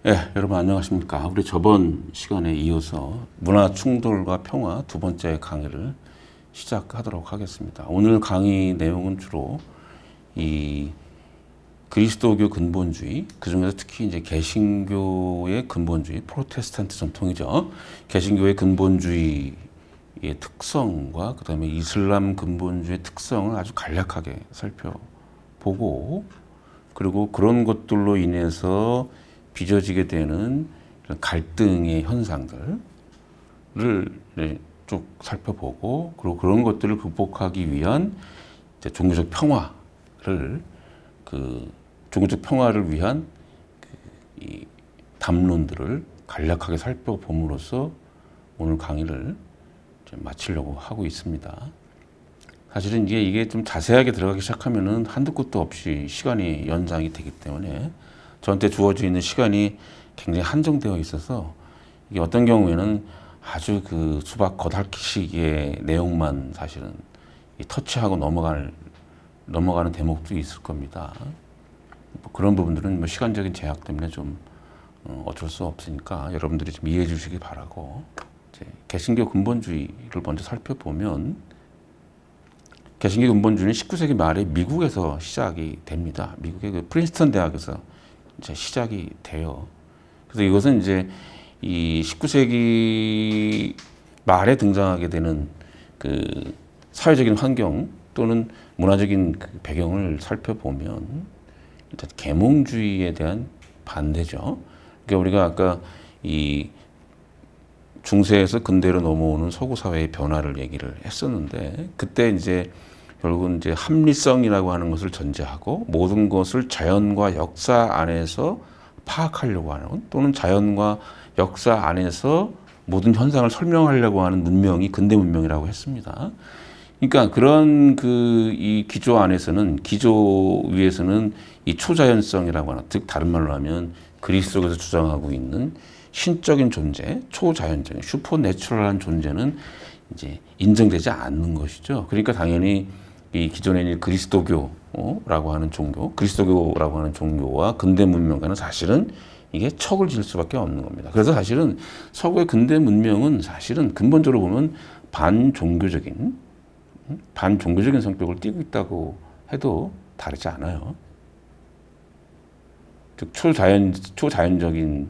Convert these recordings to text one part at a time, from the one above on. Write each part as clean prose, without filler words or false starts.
여러분 안녕하십니까. 우리 저번 시간에 이어서 문화 충돌과 평화 두 번째 강의를 시작하도록 하겠습니다. 오늘 강의 내용은 주로 이 그리스도교 근본주의, 그 중에서 특히 이제 개신교의 근본주의, 프로테스탄트 전통이죠. 개신교의 근본주의의 특성과 그 다음에 이슬람 근본주의의 특성을 아주 간략하게 살펴보고, 그리고 그런 것들로 인해서 빚어지게 되는 갈등의 현상들을 쭉 살펴보고, 그리고 그런 것들을 극복하기 위한 종교적 평화를 종교적 평화를 위한 이 담론들을 간략하게 살펴봄으로써 오늘 강의를 마치려고 하고 있습니다. 사실은 이게 좀 자세하게 들어가기 시작하면은 한도 끝도 없이 시간이 연장이 되기 때문에 저한테 주어져 있는 시간이 굉장히 한정되어 있어서 이게 어떤 경우에는 아주 그 수박 겉핥기식의 내용만 사실은 터치하고 넘어가는 대목도 있을 겁니다. 뭐 그런 부분들은 뭐 시간적인 제약 때문에 좀 어쩔 수 없으니까 여러분들이 좀 이해해 주시기 바라고, 이제 개신교 근본주의를 먼저 살펴보면, 개신교 근본주의는 19세기 말에 미국에서 시작이 됩니다. 미국의 그 프린스턴 대학에서 이제 시작이 돼요. 그래서 이것은 이제 이 19세기 말에 등장하게 되는 그 사회적인 환경 또는 문화적인 그 배경을 살펴보면 일단 계몽주의에 대한 반대죠. 그러니까 우리가 아까 이 중세에서 근대로 넘어오는 서구 사회의 변화를 얘기를 했었는데, 그때 이제 결국은 이제 합리성이라고 하는 것을 전제하고 모든 것을 자연과 역사 안에서 파악하려고 하는, 또는 자연과 역사 안에서 모든 현상을 설명하려고 하는 문명이 근대 문명이라고 했습니다. 그러니까 그런 이 기조 안에서는, 기조 위에서는 이 초자연성이라고 하는, 즉 다른 말로 하면 그리스도께서 주장하고 있는 신적인 존재, 초자연적인 슈퍼내추럴한 존재는 이제 인정되지 않는 것이죠. 그러니까 당연히 이 기존의 그리스도교라고 하는 종교, 그리스도교라고 하는 종교와 근대 문명과는 사실은 이게 척을 지을 수밖에 없는 겁니다. 그래서 사실은 서구의 근대 문명은 사실은 근본적으로 보면 반종교적인 성격을 띠고 있다고 해도 다르지 않아요. 즉 초자연적인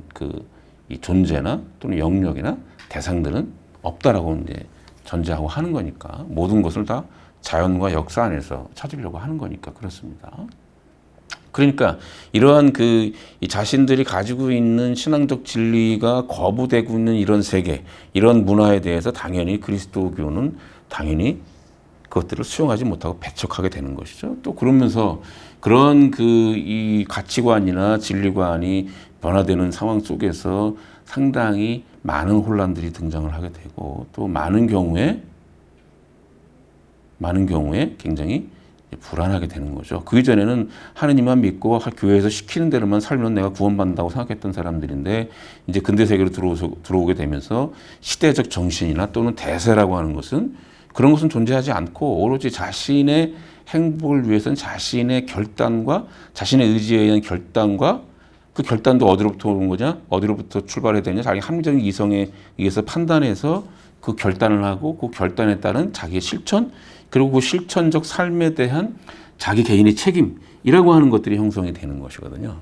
이 존재나 또는 영역이나 대상들은 없다라고 이제 전제하고 하는 거니까, 모든 것을 다 자연과 역사 안에서 찾으려고 하는 거니까 그렇습니다. 그러니까 이러한 이 자신들이 가지고 있는 신앙적 진리가 거부되고 있는 이런 세계, 이런 문화에 대해서 당연히 그리스도교는 당연히 그것들을 수용하지 못하고 배척하게 되는 것이죠. 또 그러면서 그런 이 가치관이나 진리관이 변화되는 상황 속에서 상당히 많은 혼란들이 등장을 하게 되고, 또 많은 경우에 굉장히 불안하게 되는 거죠. 그 이전에는 하느님만 믿고 교회에서 시키는 대로만 살면 내가 구원받는다고 생각했던 사람들인데, 이제 근대 세계로 들어오게 되면서 시대적 정신이나 또는 대세라고 하는 것은, 그런 것은 존재하지 않고 오로지 자신의 행복을 위해서는 자신의 결단과 자신의 의지에 의한 결단과, 그 결단도 어디로부터 오는 거냐, 어디로부터 출발해야 되냐, 자기 합리적인 이성에 의해서 판단해서 그 결단을 하고, 그 결단에 따른 자기의 실천, 그리고 그 실천적 삶에 대한 자기 개인의 책임이라고 하는 것들이 형성이 되는 것이거든요.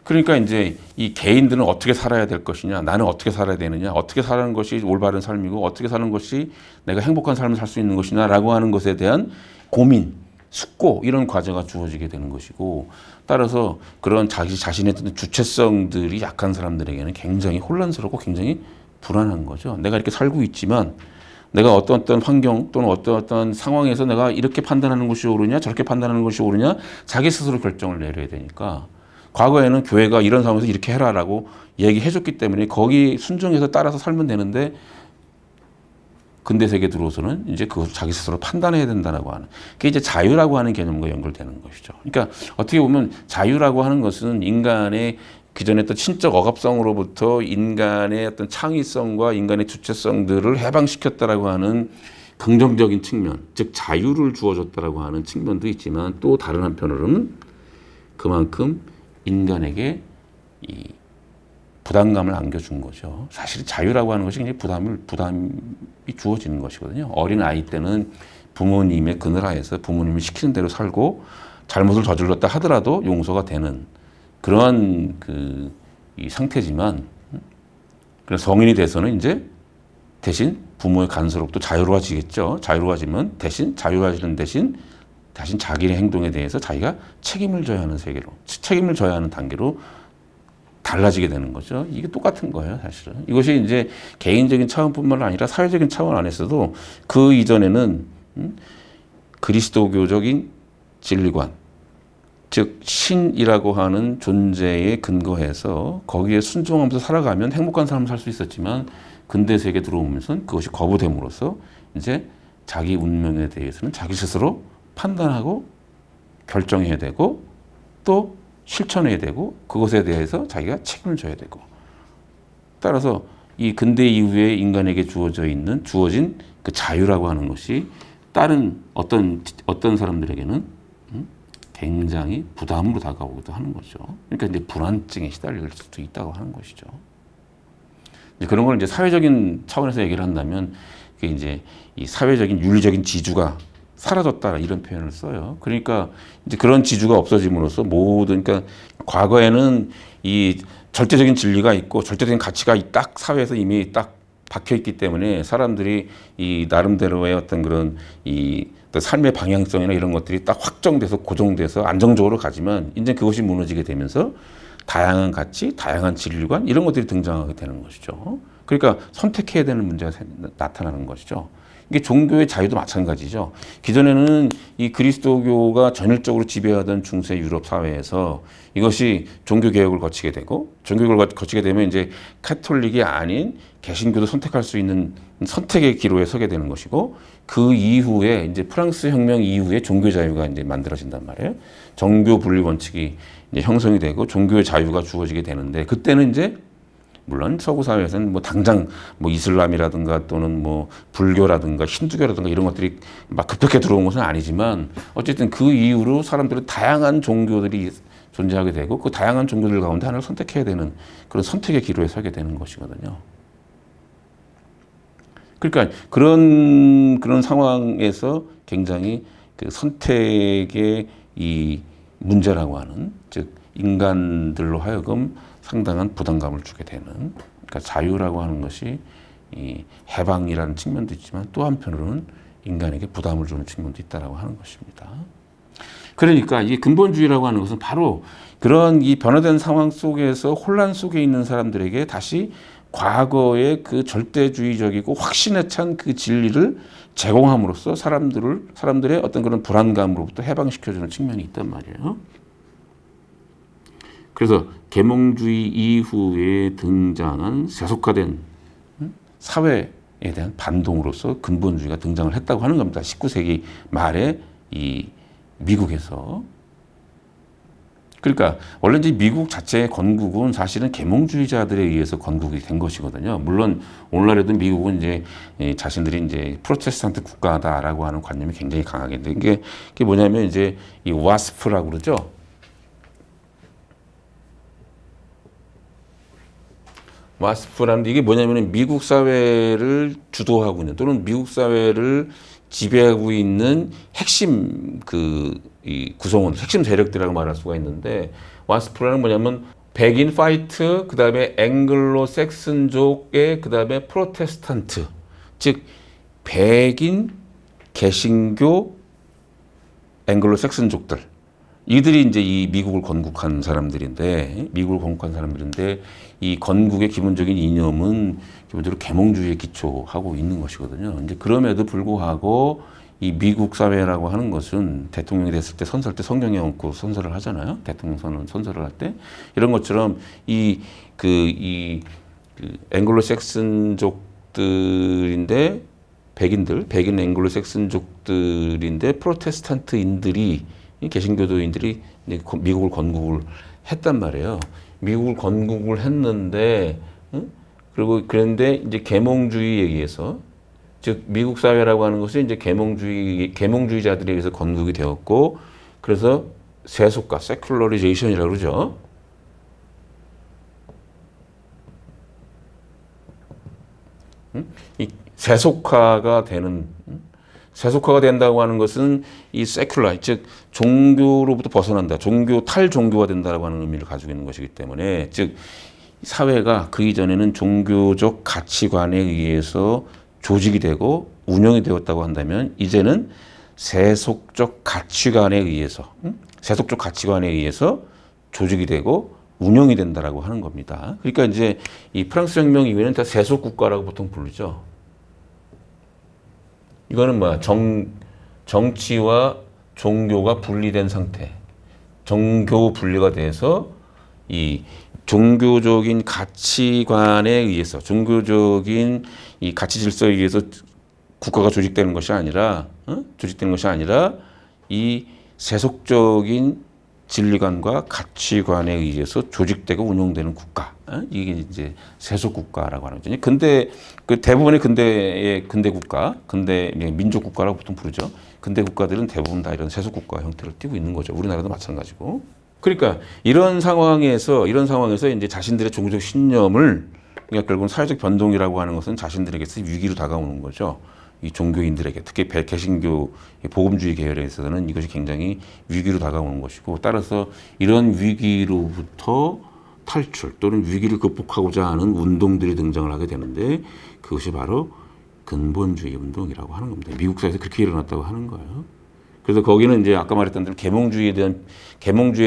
그러니까 이제 이 개인들은 어떻게 살아야 될 것이냐, 나는 어떻게 살아야 되느냐, 어떻게 사는 것이 올바른 삶이고 어떻게 사는 것이 내가 행복한 삶을 살 수 있는 것이냐라고 하는 것에 대한 고민, 숙고, 이런 과제가 주어지게 되는 것이고, 따라서 그런 자신의 주체성들이 약한 사람들에게는 굉장히 혼란스럽고 굉장히 불안한 거죠. 내가 이렇게 살고 있지만 내가 어떤 환경 또는 어떤 상황에서 내가 이렇게 판단하는 것이 옳으냐, 저렇게 판단하는 것이 옳으냐, 자기 스스로 결정을 내려야 되니까, 과거에는 교회가 이런 상황에서 이렇게 해라라고 얘기해줬기 때문에 거기 순종해서 따라서 살면 되는데, 근대 세계에 들어서는 이제 그것을 자기 스스로 판단해야 된다라고 하는, 그게 이제 자유라고 하는 개념과 연결되는 것이죠. 그러니까 어떻게 보면 자유라고 하는 것은 인간의 기존의 어떤 신적 억압성으로부터 인간의 어떤 창의성과 인간의 주체성들을 해방시켰다라고 하는 긍정적인 측면, 즉 자유를 주어줬다라고 하는 측면도 있지만, 또 다른 한편으로는 그만큼 인간에게 이 부담감을 안겨준 거죠. 사실 자유라고 하는 것이 굉장히 부담이 주어지는 것이거든요. 어린 아이 때는 부모님의 그늘하에서 부모님이 시키는 대로 살고 잘못을 저질렀다 하더라도 용서가 되는 그러한 이 상태지만, 그래서 성인이 돼서는 이제 대신 부모의 간섭으로부터 자유로워지겠죠. 자유로워지면 자유로워지는 대신 자기의 행동에 대해서 자기가 책임을 져야 하는 세계로, 책임을 져야 하는 단계로 달라지게 되는 거죠. 이게 똑같은 거예요, 사실은. 이것이 이제 개인적인 차원뿐만 아니라 사회적인 차원 안에서도 그 이전에는 그리스도교적인 진리관, 즉 신이라고 하는 존재에 근거해서 거기에 순종하면서 살아가면 행복한 삶을 살 수 있었지만, 근대 세계에 들어오면서 그것이 거부됨으로써 이제 자기 운명에 대해서는 자기 스스로 판단하고 결정해야 되고 또 실천해야 되고 그것에 대해서 자기가 책임을 져야 되고, 따라서 이 근대 이후에 인간에게 주어진 그 자유라고 하는 것이 다른 어떤 사람들에게는 굉장히 부담으로 다가오기도 하는 거죠. 그러니까 이제 불안증에 시달릴 수도 있다고 하는 것이죠. 그런 걸 이제 사회적인 차원에서 얘기를 한다면, 그게 이제 이 사회적인 윤리적인 지주가 사라졌다 이런 표현을 써요. 그러니까 이제 그런 지주가 없어짐으로써 그러니까 과거에는 이 절대적인 진리가 있고 절대적인 가치가 딱 사회에서 이미 딱 박혀 있기 때문에 사람들이 이 나름대로의 어떤 그런 이 삶의 방향성이나 이런 것들이 딱 확정돼서 고정돼서 안정적으로 가지만, 이제 그것이 무너지게 되면서 다양한 가치, 다양한 진리관 이런 것들이 등장하게 되는 것이죠. 그러니까 선택해야 되는 문제가 나타나는 것이죠. 이게 종교의 자유도 마찬가지죠. 기존에는 이 그리스도교가 전일적으로 지배하던 중세 유럽 사회에서 이것이 종교 개혁을 거치게 되고, 종교 개혁을 거치게 되면 이제 카톨릭이 아닌 개신교도 선택할 수 있는 선택의 기로에 서게 되는 것이고, 그 이후에 이제 프랑스 혁명 이후에 종교 자유가 이제 만들어진단 말이에요. 정교 분리 원칙이 이제 형성이 되고 종교의 자유가 주어지게 되는데, 그때는 이제 물론 서구 사회에서는 뭐 당장 뭐 이슬람이라든가 또는 뭐 불교라든가 힌두교라든가 이런 것들이 막 급격히 들어온 것은 아니지만, 어쨌든 그 이후로 사람들은 다양한 종교들이 존재하게 되고 그 다양한 종교들 가운데 하나를 선택해야 되는 그런 선택의 기로에 서게 되는 것이거든요. 그러니까 그런 상황에서 굉장히 그 선택의 이 문제라고 하는, 즉 인간들로 하여금 상당한 부담감을 주게 되는, 그러니까 자유라고 하는 것이 이 해방이라는 측면도 있지만 또 한편으로는 인간에게 부담을 주는 측면도 있다라고 하는 것입니다. 그러니까 이 근본주의라고 하는 것은 바로 그런 이 변화된 상황 속에서 혼란 속에 있는 사람들에게 다시 과거의 그 절대주의적이고 확신에 찬 그 진리를 제공함으로써 사람들의 어떤 그런 불안감으로부터 해방시켜주는 측면이 있단 말이에요. 그래서 계몽주의 이후에 등장한 세속화된 사회에 대한 반동으로서 근본주의가 등장을 했다고 하는 겁니다. 19세기 말에 이 미국에서. 그러니까 원래 이제 미국 자체의 건국은 사실은 계몽주의자들에 의해서 건국이 된 것이거든요. 물론 오늘날에도 미국은 이제 자신들이 이제 프로테스탄트 국가다라고 하는 관념이 굉장히 강하게 있는데, 이게 뭐냐면 이제 이 와스프라고 그러죠. 와스프라는 이게 뭐냐면 미국 사회를 주도하고 있는 또는 미국 사회를 지배하고 있는 핵심 이 구성원, 핵심 세력들이라고 말할 수가 있는데, 와스프라는 뭐냐면 백인 파이트, 그 다음에 앵글로 섹슨족의, 그 다음에 프로테스탄트, 즉 백인 개신교 앵글로 섹슨족들, 이들이 이제 이 미국을 건국한 사람들인데, 이 건국의 기본적인 이념은 기본적으로 계몽주의에 기초하고 있는 것이거든요. 이제 그럼에도 불구하고 이 미국 사회라고 하는 것은 대통령이 됐을 때 선서할 때 성경에 얹고 선서를 하잖아요. 대통령 선서를 할 때 이런 것처럼 그 앵글로 섹슨족들인데 백인 앵글로 섹슨족들인데 프로테스탄트인들이 개신교도인들이 미국을 건국을 했단 말이에요. 미국을 건국을 했는데, 그런데 이제 계몽주의에 의해서, 즉 미국 사회라고 하는 것이 이제 계몽주의자들에 의해서 건국이 되었고, 그래서 세속화, 세큘러리제이션이라고 그러죠. 이 세속화가 되는 세속화가 된다고 하는 것은 이 세큘라, 즉 종교로부터 벗어난다, 종교 탈종교가 된다라고 하는 의미를 가지고 있는 것이기 때문에, 즉 사회가 그 이전에는 종교적 가치관에 의해서 조직이 되고 운영이 되었다고 한다면 이제는 세속적 가치관에 의해서 세속적 가치관에 의해서 조직이 되고 운영이 된다라고 하는 겁니다. 그러니까 이제 이 프랑스 혁명 이후에는 다 세속 국가라고 보통 부르죠. 이거는 뭐야? 정치와 종교가 분리된 상태. 종교 분리가 돼서 이 종교적인 가치관에 의해서, 종교적인 이 가치 질서에 의해서 국가가 조직되는 것이 아니라, 조직되는 것이 아니라 이 세속적인 진리관과 가치관에 의해서 조직되고 운영되는 국가. 이게 이제 세속 국가라고 하는 거죠. 근데 그 대부분의 근대 국가, 근대 민족 국가라고 보통 부르죠. 근대 국가들은 대부분 다 이런 세속 국가 형태를 띠고 있는 거죠. 우리나라도 마찬가지고. 그러니까 이런 상황에서 이제 자신들의 종교적 신념을, 그러니까 결국은 사회적 변동이라고 하는 것은 자신들에게서 위기로 다가오는 거죠. 이 종교인들에게, 특히 개신교 복음주의 계열에 있어서는 이것이 굉장히 위기로 다가오는 것이고, 따라서 이런 위기로부터 탈출 또는 위기를 극복하고자 하는 운동들이 등장을 하게 되는데, 그것이 바로 근본주의 운동이라고 하는 겁니다. 미국 사회에서 그렇게 일어났다고 하는 거예요. 그래서 거기는 이제 아까 말했던 대로 계몽주의에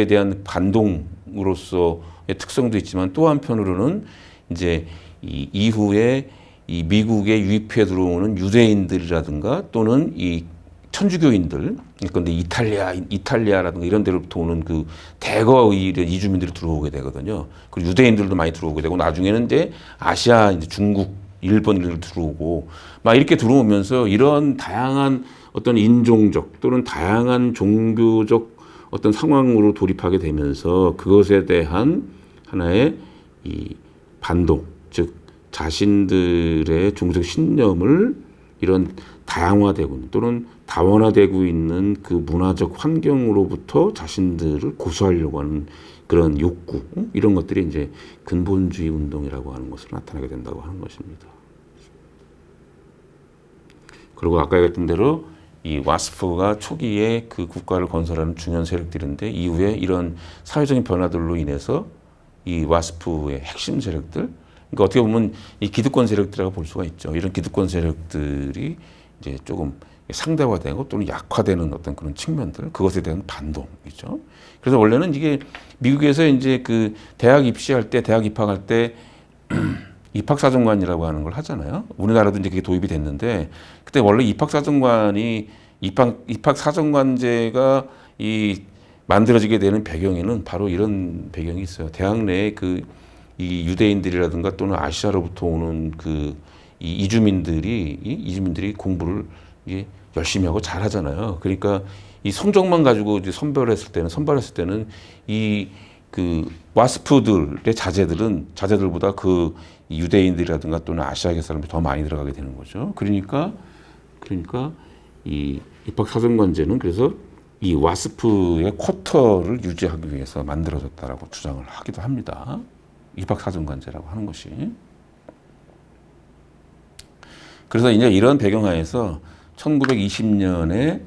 대한 반동으로서의 특성도 있지만, 또 한편으로는 이제 이 이후에 이 미국에 유입해 들어오는 유대인들이라든가 또는 이 천주교인들, 그런데 이탈리아라든가 이런 데로부터 오는 그 대거의 이주민들이 들어오게 되거든요. 그리고 유대인들도 많이 들어오게 되고, 나중에는 이제 아시아, 이제 중국, 일본 이런 들어오고 막 이렇게 들어오면서 이런 다양한 어떤 인종적 또는 다양한 종교적 어떤 상황으로 돌입하게 되면서 그것에 대한 하나의 이 반동, 즉 자신들의 종교적 신념을 이런 다양화되고 또는 다원화되고 있는 그 문화적 환경으로부터 자신들을 고수하려고 하는 그런 욕구, 이런 것들이 이제 근본주의 운동이라고 하는 것으로 나타나게 된다고 하는 것입니다. 그리고 아까 얘기했던 대로 이 와스프가 초기에 그 국가를 건설하는 중요한 세력들인데, 이후에 이런 사회적인 변화들로 인해서 이 와스프의 핵심 세력들, 그러니까 어떻게 보면 이 기득권 세력들이라고 볼 수가 있죠. 이런 기득권 세력들이 이제 조금 상대화되고 또는 약화되는 어떤 그런 측면들, 그것에 대한 반동이죠. 그래서 원래는 이게 미국에서 이제 그 대학 입학할 때 입학사정관이라고 하는 걸 하잖아요. 우리나라도 이제 그게 도입이 됐는데, 그때 원래 입학사정관제가 이 만들어지게 되는 배경에는 바로 이런 배경이 있어요. 대학 내에 이 유대인들이라든가 또는 아시아로부터 오는 이 이주민들이 공부를 이게 열심히 하고 잘하잖아요. 그러니까 이 성적만 가지고 이제 선발했을 때는 이 와스프들의 자제들보다 그 유대인들이라든가 또는 아시아계 사람들이 더 많이 들어가게 되는 거죠. 그러니까 이 입학사정관제는 그래서 이 와스프의 쿼터를 유지하기 위해서 만들어졌다라고 주장을 하기도 합니다. 입학사정관제라고 하는 것이. 그래서 이제 이런 배경하에서 1920년에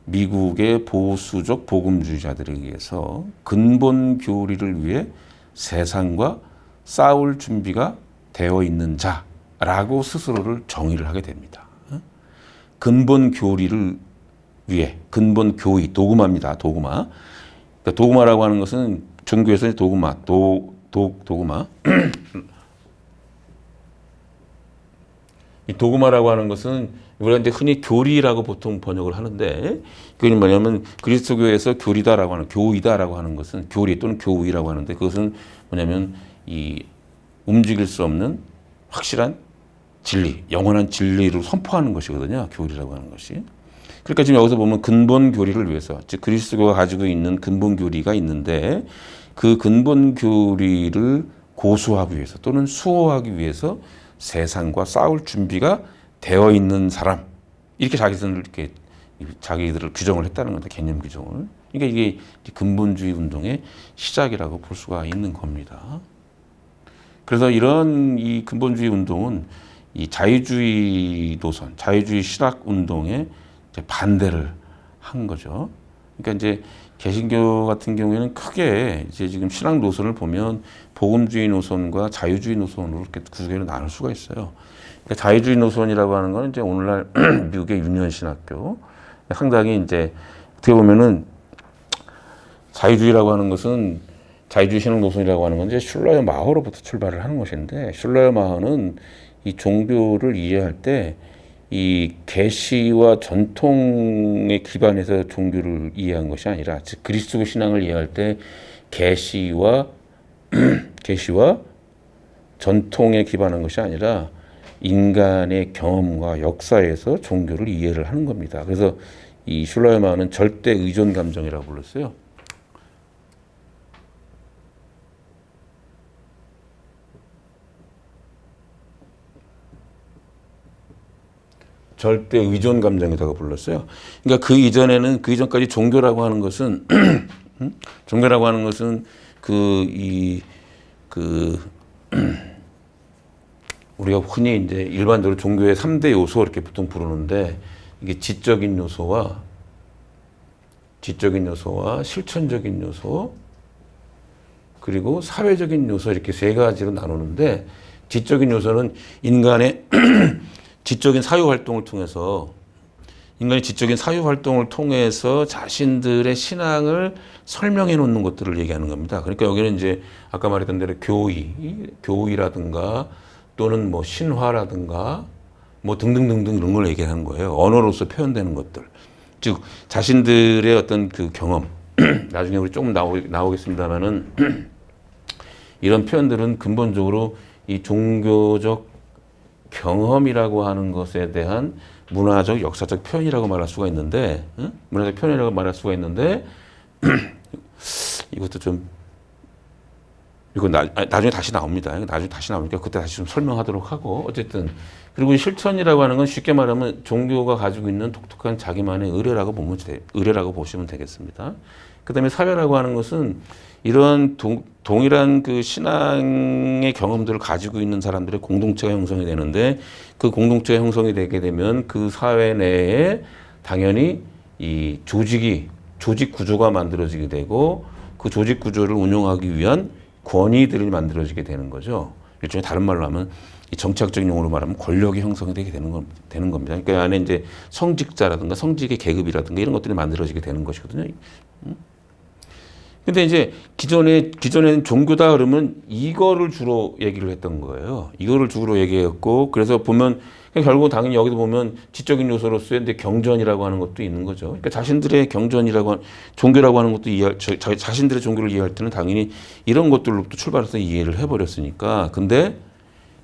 미국의 보수적 복음주의자들에 의해서 근본 교리를 위해 세상과 싸울 준비가 되어 있는 자라고 스스로를 정의를 하게 됩니다. 근본 교리를 위해, 근본 교의, 도그마입니다. 도그마. 그러니까 도그마라고 하는 것은 종교에서의 도그마. 이 도그마라고 하는 것은 우리가 이제 흔히 교리라고 보통 번역을 하는데, 그게 뭐냐면 그리스도교에서 교리다라고 하는, 교의다라고 하는 것은 교리 또는 교의라고 하는데, 그것은 뭐냐면 이 움직일 수 없는 확실한 진리, 영원한 진리를 선포하는 것이거든요. 교리라고 하는 것이. 그러니까 지금 여기서 보면 근본 교리를 위해서, 즉 그리스도가 가지고 있는 근본 교리가 있는데, 그 근본 교리를 고수하기 위해서 또는 수호하기 위해서 세상과 싸울 준비가 되어 있는 사람, 이렇게 자기들을 규정을 했다는 건데, 개념 규정을. 그러니까 이게 근본주의 운동의 시작이라고 볼 수가 있는 겁니다. 그래서 이런 이 근본주의 운동은 이 자유주의 노선, 자유주의 신학 운동에 이제 반대를 한 거죠. 그러니까 이제 개신교 같은 경우에는 크게 이제 지금 신학 노선을 보면 복음주의 노선과 자유주의 노선으로 이렇게 두 개로 나눌 수가 있어요. 그러니까 자유주의 노선이라고 하는 건 이제 오늘날 미국의 유니언 신학교 상당히 이제 어떻게 보면은 자유주의라고 하는 것은 자유주의 신학 노선이라고 하는 건 이제 슐러의 마허로부터 출발을 하는 것인데 슐러의 마허는 이 종교를 이해할 때 이 계시와 전통에 기반해서 종교를 이해한 것이 아니라 즉 그리스도 신앙을 이해할 때 계시와 전통에 기반한 것이 아니라 인간의 경험과 역사에서 종교를 이해를 하는 겁니다. 그래서 이 슐러의 마허는 절대 의존 감정이라고 불렀어요. 절대 의존 감정이라고 불렀어요. 그러니까 그 이전까지 종교라고 하는 것은 종교라고 하는 것은 우리가 흔히 이제 일반적으로 종교의 3대 요소 이렇게 보통 부르는데 이게 지적인 요소와 실천적인 요소 그리고 사회적인 요소 이렇게 세 가지로 나누는데 지적인 요소는 인간의 지적인 사유 활동을 통해서 자신들의 신앙을 설명해 놓는 것들을 얘기하는 겁니다. 그러니까 여기는 이제 아까 말했던 대로 교의라든가 또는 뭐 신화라든가 뭐 등등등등 이런 걸 얘기하는 거예요. 언어로서 표현되는 것들. 즉 자신들의 어떤 그 경험 나중에 우리 조금 나오겠습니다만은 이런 표현들은 근본적으로 이 종교적 경험이라고 하는 것에 대한 문화적, 역사적 표현이라고 말할 수가 있는데, 이것도 좀, 나중에 다시 나옵니다. 나중에 다시 나오니까 그때 다시 좀 설명하도록 하고, 어쨌든. 그리고 실천이라고 하는 건 쉽게 말하면 종교가 가지고 있는 독특한 자기만의 의례라고 보시면 되겠습니다. 그 다음에 사회라고 하는 것은 이런 동일한 그 신앙의 경험들을 가지고 있는 사람들의 공동체가 형성이 되는데 그 공동체가 형성이 되게 되면 그 사회 내에 당연히 이 조직 구조가 만들어지게 되고 그 조직 구조를 운영하기 위한 권위들이 만들어지게 되는 거죠. 일종의 다른 말로 하면 이 정치학적인 용어로 말하면 권력이 형성이 되게 되는 겁니다. 그러니까 이 안에 이제 성직자라든가 성직의 계급이라든가 이런 것들이 만들어지게 되는 것이거든요. 근데 이제 기존에는 종교다 그러면 이거를 주로 얘기를 했던 거예요. 이거를 주로 얘기했고, 그래서 보면, 결국 당연히 여기도 보면 지적인 요소로서의 이제 경전이라고 하는 것도 있는 거죠. 그러니까 자신들의 종교라고 하는 것도 자신들의 종교를 이해할 때는 당연히 이런 것들로부터 출발해서 이해를 해버렸으니까. 근데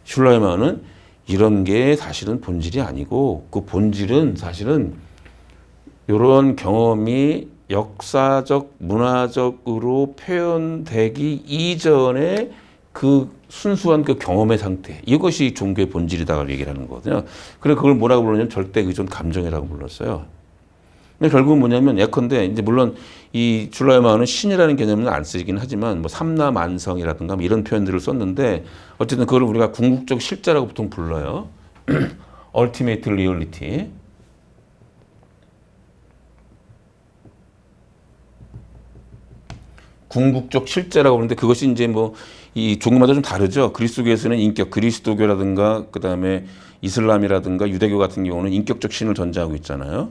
슐러의 마허는 이런 게 사실은 본질이 아니고, 그 본질은 사실은 이런 경험이 역사적, 문화적으로 표현되기 이전에 그 순수한 그 경험의 상태, 이것이 종교의 본질이다고 얘기를 하는 거거든요. 그래서 그걸 뭐라고 불렀냐면 절대 의존 감정이라고 불렀어요. 근데 결국은 뭐냐면 예컨대 이제 물론 이 슐러의 마허는 신이라는 개념은 안 쓰긴 하지만 뭐 삼라만성이라든가 뭐 이런 표현들을 썼는데 어쨌든 그걸 우리가 궁극적 실제라고 보통 불러요. Ultimate Reality. 궁극적 실제라고 하는데 그것이 이제 뭐 이 종교마다 좀 다르죠. 그리스도교에서는 그리스도교라든가 그다음에 이슬람이라든가 유대교 같은 경우는 인격적 신을 전제하고 있잖아요.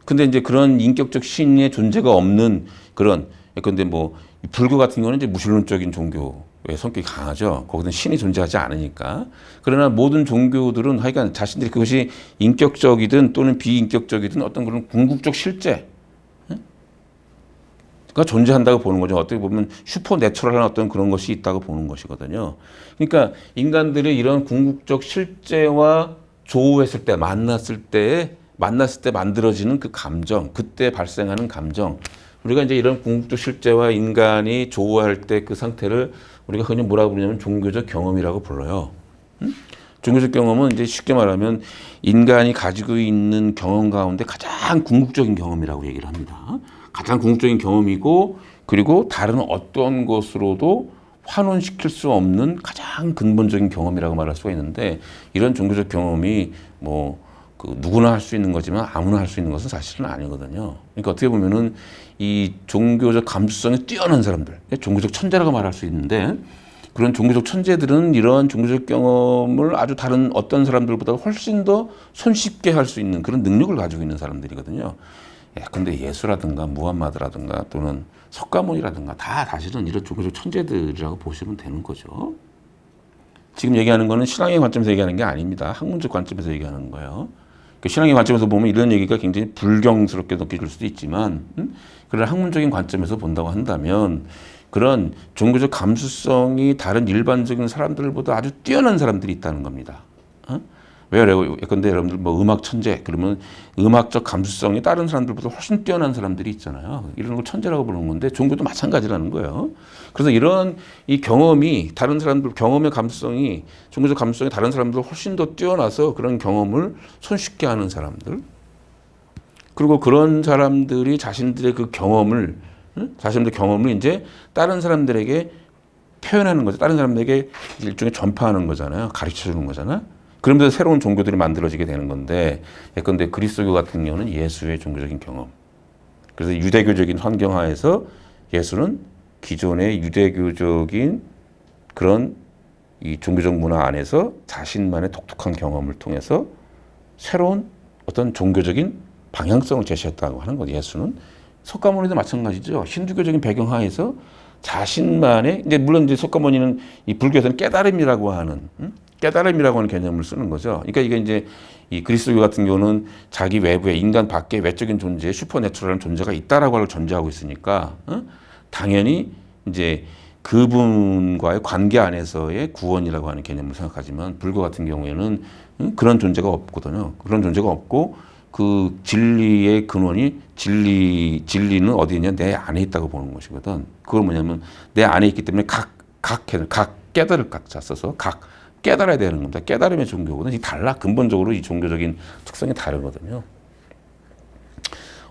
근데 이제 그런 인격적 신의 존재가 없는 그런 근데 뭐 불교 같은 경우는 이제 무신론적인 종교의 성격이 강하죠. 거기는 신이 존재하지 않으니까. 그러나 모든 종교들은 하여간 자신들이 그것이 인격적이든 또는 비인격적이든 어떤 그런 궁극적 실제 가 존재한다고 보는 거죠. 어떻게 보면 슈퍼내추럴한 어떤 그런 것이 있다고 보는 것이거든요. 그러니까 인간들이 이런 궁극적 실제와 조우했을 때, 만났을 때 만들어지는 그 감정, 그때 발생하는 감정. 우리가 이제 이런 궁극적 실제와 인간이 조우할 때 그 상태를 우리가 흔히 뭐라고 부르냐면 종교적 경험이라고 불러요. 종교적 경험은 이제 쉽게 말하면 인간이 가지고 있는 경험 가운데 가장 궁극적인 경험이라고 얘기를 합니다. 가장 궁극적인 경험이고 그리고 다른 어떤 것으로도 환원시킬 수 없는 가장 근본적인 경험이라고 말할 수가 있는데, 이런 종교적 경험이 누구나 할 수 있는 거지만 아무나 할 수 있는 것은 사실은 아니거든요. 그러니까 어떻게 보면은 이 종교적 감수성이 뛰어난 사람들, 종교적 천재라고 말할 수 있는데, 그런 종교적 천재들은 이러한 종교적 경험을 아주 다른 어떤 사람들보다 훨씬 더 손쉽게 할 수 있는 그런 능력을 가지고 있는 사람들이거든요. 근데 예수라든가 무함마드라든가 또는 석가모니라든가 다 사실은 이런 종교적 천재들이라고 보시면 되는 거죠. 지금 얘기하는 거는 신앙의 관점에서 얘기하는 게 아닙니다. 학문적 관점에서 얘기하는 거예요. 신앙의 관점에서 보면 이런 얘기가 굉장히 불경스럽게 느껴질 수도 있지만, 그런 학문적인 관점에서 본다고 한다면 그런 종교적 감수성이 다른 일반적인 사람들보다 아주 뛰어난 사람들이 있다는 겁니다. 왜요? 근데 여러분들 음악 천재 그러면 음악적 감수성이 다른 사람들보다 훨씬 뛰어난 사람들이 있잖아요. 이런 걸 천재라고 부르는 건데 종교도 마찬가지라는 거예요. 그래서 이런 이 경험이 다른 사람들 경험의 감수성이 종교적 감수성이 다른 사람들보다 훨씬 더 뛰어나서 그런 경험을 손쉽게 하는 사람들, 그리고 그런 사람들이 자신들의 그 경험을 자신들의 경험을 이제 다른 사람들에게 표현하는 거죠. 다른 사람들에게 일종의 전파하는 거잖아요. 가르쳐 주는 거잖아요. 그러면서 새로운 종교들이 만들어지게 되는 건데, 예컨대 그리스도교 같은 경우는 예수의 종교적인 경험. 그래서 유대교적인 환경 하에서 예수는 기존의 유대교적인 그런 이 종교적 문화 안에서 자신만의 독특한 경험을 통해서 새로운 어떤 종교적인 방향성을 제시했다고 하는 거죠. 예수는 석가모니도 마찬가지죠. 힌두교적인 배경 하에서 자신만의 물론 이제 석가모니는 이 불교에서는 깨달음이라고 하는 개념을 쓰는 거죠. 그러니까 이게 이제 이 그리스도교 같은 경우는 자기 외부에 인간 밖에 외적인 존재, 슈퍼내추럴한 존재가 있다라고 하는 걸 전제하고 있으니까 당연히 이제 그분과의 관계 안에서의 구원이라고 하는 개념을 생각하지만, 불교 같은 경우에는 그런 존재가 없거든요. 그런 존재가 없고 그 진리의 근원이 진리는 어디 있냐? 내 안에 있다고 보는 것이거든. 그건 뭐냐면 내 안에 있기 때문에 각 깨달을 각자 써서 깨달아야 되는 겁니다. 깨달음의 종교거든. 이 달라. 근본적으로 이 종교적인 특성이 다르거든요.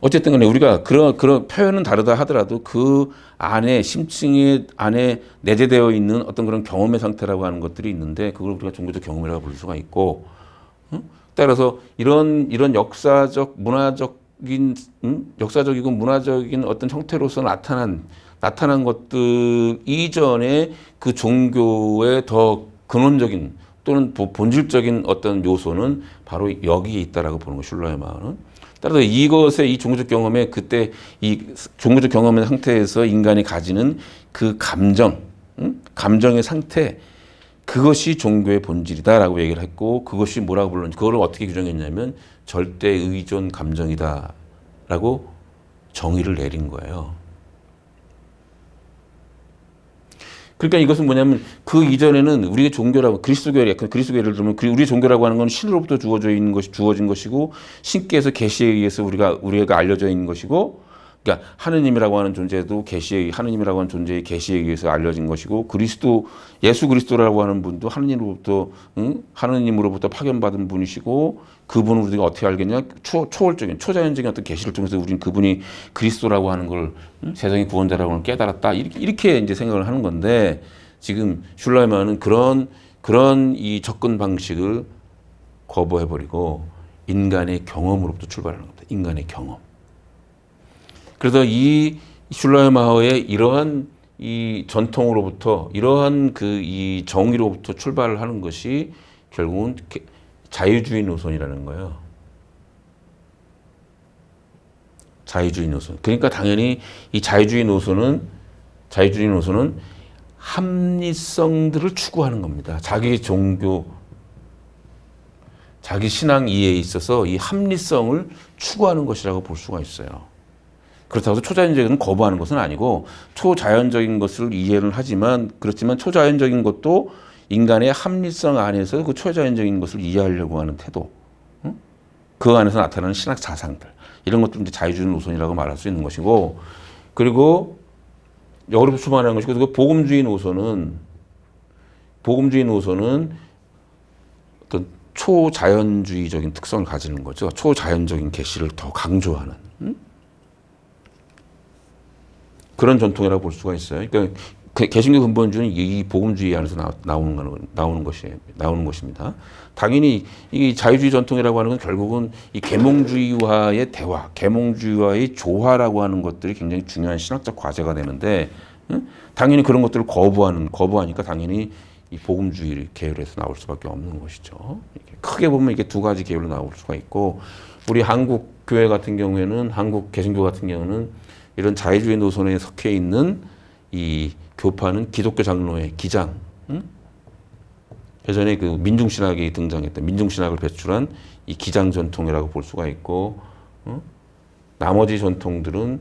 어쨌든 간에 우리가 그런 표현은 다르다 하더라도 그 안에 심층에 안에 내재되어 있는 어떤 그런 경험의 상태라고 하는 것들이 있는데, 그걸 우리가 종교적 경험이라고 부를 수가 있고, 따라서 이런 역사적이고 문화적인 어떤 형태로서 나타난 것들 이전에 그 종교의 더 근원적인 또는 본질적인 어떤 요소는 바로 여기에 있다라고 보는 거, 슐러의 마음은. 따라서 이것의 이 종교적 경험에 그때 이 종교적 경험의 상태에서 인간이 가지는 그 감정의 상태, 그것이 종교의 본질이다라고 얘기를 했고, 그것이 뭐라고 불렀는지, 그거를 어떻게 규정했냐면 절대 의존 감정이다라고 정의를 내린 거예요. 그러니까 이것은 뭐냐면 그 이전에는 우리의 종교라고 그리스도 예를 들면 우리의 종교라고 하는 건 신으로부터 주어진 것이고, 신께서 계시에 의해서 우리가 알려져 있는 것이고, 그러니까 하느님이라고 하는 존재도 하느님이라고 하는 존재의 계시에 의해서 알려진 것이고, 예수 그리스도라고 하는 분도 하느님으로부터 파견받은 분이시고, 그분을 우리가 어떻게 알겠냐? 초월적인 초자연적인 어떤 계시를 통해서 우리는 그분이 그리스도라고 하는 걸 세상의 구원자라고 하는 걸 깨달았다. 이렇게 이제 생각을 하는 건데, 지금 슐라이만은 그런 이 접근 방식을 거부해버리고 인간의 경험으로부터 출발하는 겁니다. 인간의 경험. 그래서 이 슐라이마허의 이러한 이 전통으로부터 이러한 이 정의로부터 출발을 하는 것이 결국은 자유주의 노선이라는 거예요. 자유주의 노선. 그러니까 당연히 이 자유주의 노선은 합리성들을 추구하는 겁니다. 자기 종교, 자기 신앙 이해에 있어서 이 합리성을 추구하는 것이라고 볼 수가 있어요. 그렇다고 해서 초자연적인 거부하는 것은 아니고, 초자연적인 것을 이해는 하지만, 그렇지만 초자연적인 것도 인간의 합리성 안에서 그 초자연적인 것을 이해하려고 하는 태도, 그 안에서 나타나는 신학 사상들, 이런 것도 이제 자유주의 노선이라고 말할 수 있는 것이고, 그리고 여기로 출발하는 것이고, 그리고 복음주의 노선은 어떤 초자연주의적인 특성을 가지는 거죠. 초자연적인 계시를 더 강조하는 그런 전통이라고 볼 수가 있어요. 그러니까 개신교 근본주의는 이 복음주의 안에서 나오는 것입니다. 당연히 이 자유주의 전통이라고 하는 건 결국은 이 계몽주의와의 대화, 계몽주의와의 조화라고 하는 것들이 굉장히 중요한 신학적 과제가 되는데, 당연히 그런 것들을 거부하니까 당연히 이 복음주의 계열에서 나올 수밖에 없는 것이죠. 크게 보면 이게 두 가지 계열로 나올 수가 있고, 우리 한국 교회 같은 경우에는, 한국 개신교 같은 경우는 이런 자유주의 노선에 속해 있는 이 교파는 기독교 장로의 기장, 예전에 그 민중신학이 등장했던 민중신학을 배출한 이 기장 전통이라고 볼 수가 있고, 나머지 전통들은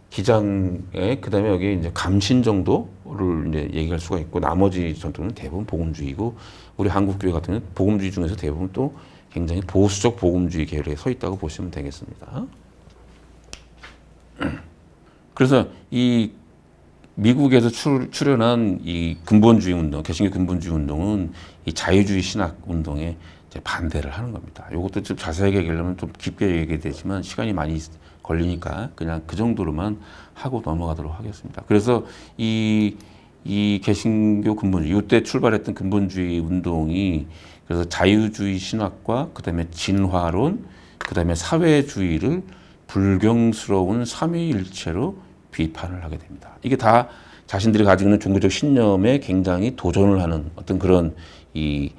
기장에 그다음에 여기 이제 감신 정도를 이제 얘기할 수가 있고, 나머지 전통은 대부분 복음주의고, 우리 한국 교회 같은 경우는 복음주의 중에서 대부분 또 굉장히 보수적 복음주의 계열에 서 있다고 보시면 되겠습니다. 그래서 이 미국에서 출현한 이 근본주의 운동, 개신교 근본주의 운동은 이 자유주의 신학 운동에 이제 반대를 하는 겁니다. 이것도 좀 자세하게 얘기하려면 좀 깊게 얘기되지만 시간이 많이 걸리니까 그냥 그 정도로만 하고 넘어가도록 하겠습니다. 그래서 이 개신교 근본주의, 이때 출발했던 근본주의 운동이 그래서 자유주의 신학과 그다음에 진화론, 그다음에 사회주의를 불경스러운 삼위일체로 비판을 하게 됩니다. 이게 다 자신들이 가지고 있는 종교적 신념에 굉장히 도전을 하는 어떤 그런 이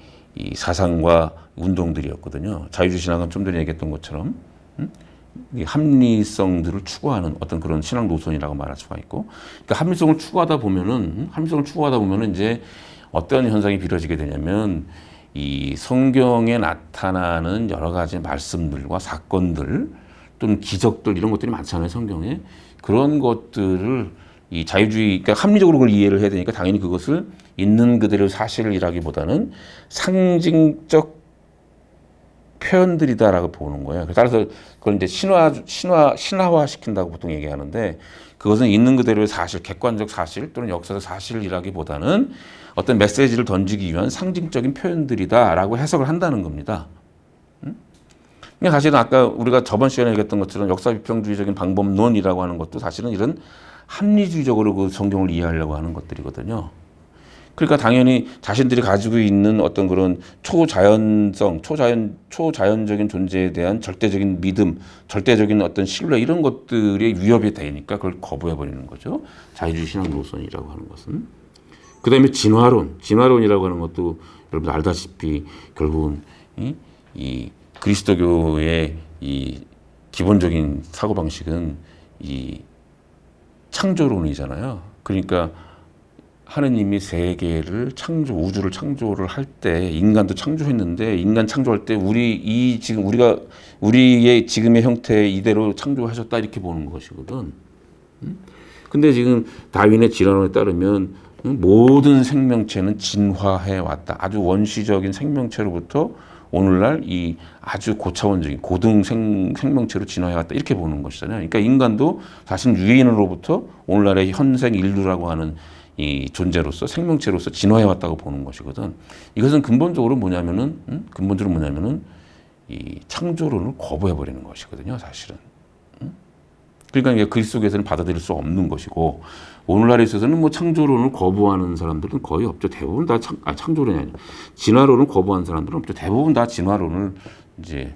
사상과 운동들이었거든요. 자유주의 신학은 좀 전에 얘기했던 것처럼 이 합리성들을 추구하는 어떤 그런 신학 노선이라고 말할 수가 있고, 그러니까 합리성을 추구하다 보면은 이제 어떤 현상이 벌어지게 되냐면, 이 성경에 나타나는 여러 가지 말씀들과 사건들 또는 기적들 이런 것들이 많잖아요, 성경에. 그런 것들을 이 자유주의, 그러니까 합리적으로 그걸 이해를 해야 되니까 당연히 그것을 있는 그대로 사실이라기보다는 상징적 표현들이다라고 보는 거예요. 따라서 그걸 이제 신화화 시킨다고 보통 얘기하는데, 그것은 있는 그대로의 사실, 객관적 사실 또는 역사적 사실이라기보다는 어떤 메시지를 던지기 위한 상징적인 표현들이다라고 해석을 한다는 겁니다. 사실은 아까 우리가 저번 시간에 얘기했던 것처럼 역사 비평주의적인 방법론이라고 하는 것도 사실은 이런 합리주의적으로 그 성경을 이해하려고 하는 것들이거든요. 그러니까 당연히 자신들이 가지고 있는 어떤 그런 초자연적인 존재에 대한 절대적인 믿음, 절대적인 어떤 신뢰 이런 것들이 위협이 되니까 그걸 거부해버리는 거죠. 자유주의 신학 노선이라고 하는 것은. 그 다음에 진화론이라고 하는 것도 여러분 알다시피 결국은 이 그리스도교의 이 기본적인 사고방식은 이 창조론이잖아요. 그러니까 하느님이 세계를 우주를 창조를 할 때 인간도 창조했는데, 인간 창조할 때 우리의 지금의 형태 이대로 창조하셨다 이렇게 보는 것이거든. 근데 지금 다윈의 진화론에 따르면 모든 생명체는 진화해 왔다. 아주 원시적인 생명체로부터 오늘날 이 아주 고차원적인 고등 생명체로 진화해 왔다 이렇게 보는 것이잖아요. 그러니까 인간도 자신 유인으로부터 오늘날의 현생 인류라고 하는 이 존재로서 생명체로서 진화해 왔다고 보는 것이거든. 이것은 근본적으로 뭐냐면은 이 창조론을 거부해 버리는 것이거든요, 사실은. 그러니까 이게 그리스도교에서는 받아들일 수 없는 것이고, 오늘날에 있어서는 뭐 창조론을 거부하는 사람들은 거의 없죠. 대부분 다 창조론이 아니라 진화론을 거부하는 사람들은 없죠. 대부분 다 진화론을 이제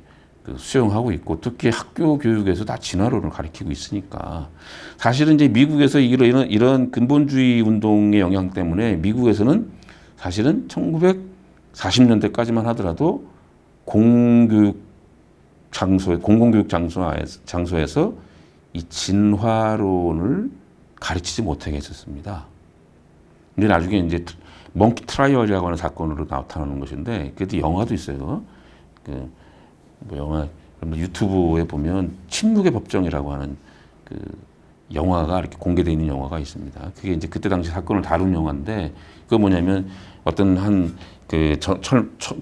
수용하고 있고, 특히 학교 교육에서 다 진화론을 가르치고 있으니까. 사실은 이제 미국에서 이런 근본주의 운동의 영향 때문에 미국에서는 사실은 1940년대까지만 하더라도 공공교육 장소에서 이 진화론을 가르치지 못하게 했었습니다. 근데 나중에 이제 몽키 트라이얼이라고 하는 사건으로 나타나는 것인데, 그래도 영화도 있어요. 영화 유튜브에 보면 침묵의 법정이라고 하는 그 영화가 이렇게 공개되어 있는 영화가 있습니다. 그게 이제 그때 당시 사건을 다룬 영화인데, 그거 뭐냐면 어떤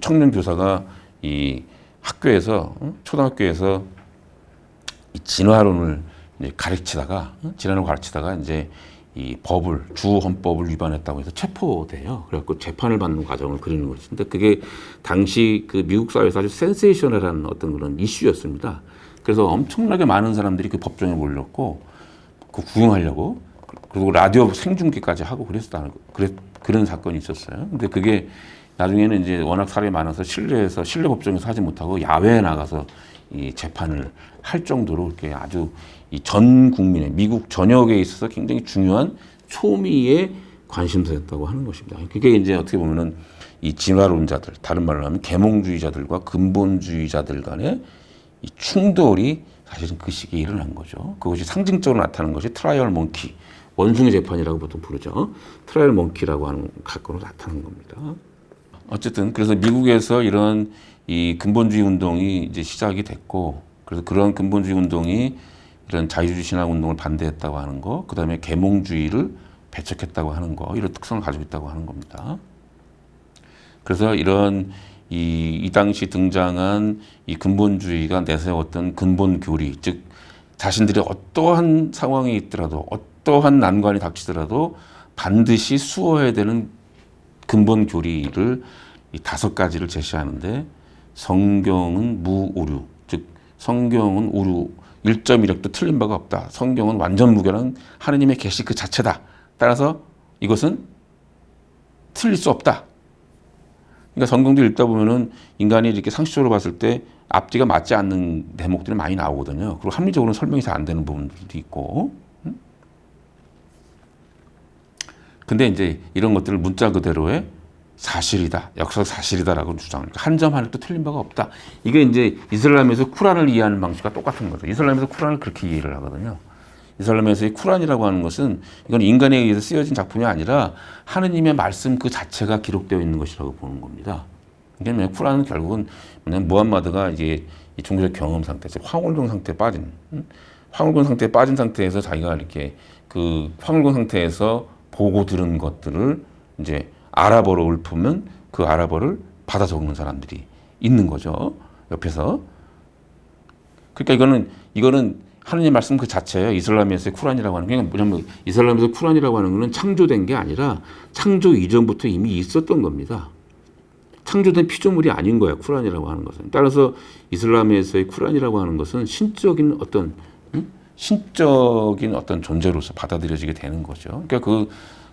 청년 교사가 이 학교에서 초등학교에서 이 진화론을 이제 가르치다가 이제 이 주 헌법을 위반했다고 해서 체포돼요. 그래갖고 재판을 받는 과정을 그리는 것인데, 그게 당시 그 미국 사회에서 아주 센세이셔널한 어떤 그런 이슈였습니다. 그래서 엄청나게 많은 사람들이 그 법정에 몰렸고, 그 구경하려고 그리고 라디오 생중계까지 하고 그런 사건이 있었어요. 근데 그게 나중에는 이제 워낙 사람이 많아서 실내 법정에서 하지 못하고 야외에 나가서 이 재판을 할 정도로 이렇게 아주 이 전 국민의 미국 전역에 있어서 굉장히 중요한 초미의 관심사였다고 하는 것입니다. 그게 이제 어떻게 보면은 이 진화론자들, 다른 말로 하면 계몽주의자들과 근본주의자들 간의 이 충돌이 사실은 그 시기에 일어난 거죠. 그것이 상징적으로 나타나는 것이 트라이얼 몽키, 원숭이 재판이라고 보통 부르죠. 트라이얼 몽키라고 하는 사건으로 나타난 겁니다. 어쨌든 그래서 미국에서 이런 이 근본주의 운동이 이제 시작이 됐고, 그래서 그런 근본주의 운동이 이런 자유주의 신학 운동을 반대했다고 하는 거, 그 다음에 계몽주의를 배척했다고 하는 거, 이런 특성을 가지고 있다고 하는 겁니다. 그래서 이런 이 당시 등장한 이 근본주의가 내세웠던 근본 교리, 즉 자신들이 어떠한 상황이 있더라도 어떠한 난관이 닥치더라도 반드시 수호해야 되는 근본 교리를 이 5가지를 제시하는데, 성경은 무오류, 즉 성경은 오류 1.1획도 틀린 바가 없다. 성경은 완전 무결한 하느님의 계시 그 자체다. 따라서 이것은 틀릴 수 없다. 그러니까 성경도 읽다 보면은 인간이 이렇게 상식적으로 봤을 때 앞뒤가 맞지 않는 대목들이 많이 나오거든요. 그리고 합리적으로는 설명이 잘 안 되는 부분들도 있고. 근데 이제 이런 것들을 문자 그대로의 사실이다, 역사적 사실이다라고 주장을. 한 점 하나도 틀린 바가 없다. 이게 이제 이슬람에서 쿠란을 이해하는 방식과 똑같은 거죠. 이슬람에서 쿠란을 그렇게 이해를 하거든요. 이슬람에서의 쿠란이라고 하는 것은 이건 인간에 의해서 쓰여진 작품이 아니라 하느님의 말씀 그 자체가 기록되어 있는 것이라고 보는 겁니다. 그러니까 쿠란은 결국은 무함마드가 이제 이 종교적 경험 상태, 즉 황홀경 상태에 빠진, 황홀경 상태에 빠진 상태에서 자기가 이렇게 그 황홀경 상태에서 보고 들은 것들을 이제 아랍어로 읊으면 그 아랍어를 받아 적는 사람들이 있는 거죠. 옆에서. 그러니까 이거는 하느님 말씀 그 자체예요. 이슬람에서의 쿠란이라고 하는 게 뭐냐면, 이슬람에서 쿠란이라고 하는 것은 창조된 게 아니라 창조 이전부터 이미 있었던 겁니다. 창조된 피조물이 아닌 거예요. 쿠란이라고 하는 것은. 따라서 이슬람에서의 쿠란이라고 하는 것은 신적인 어떤 존재로서 받아들여지게 되는 거죠. 그러니까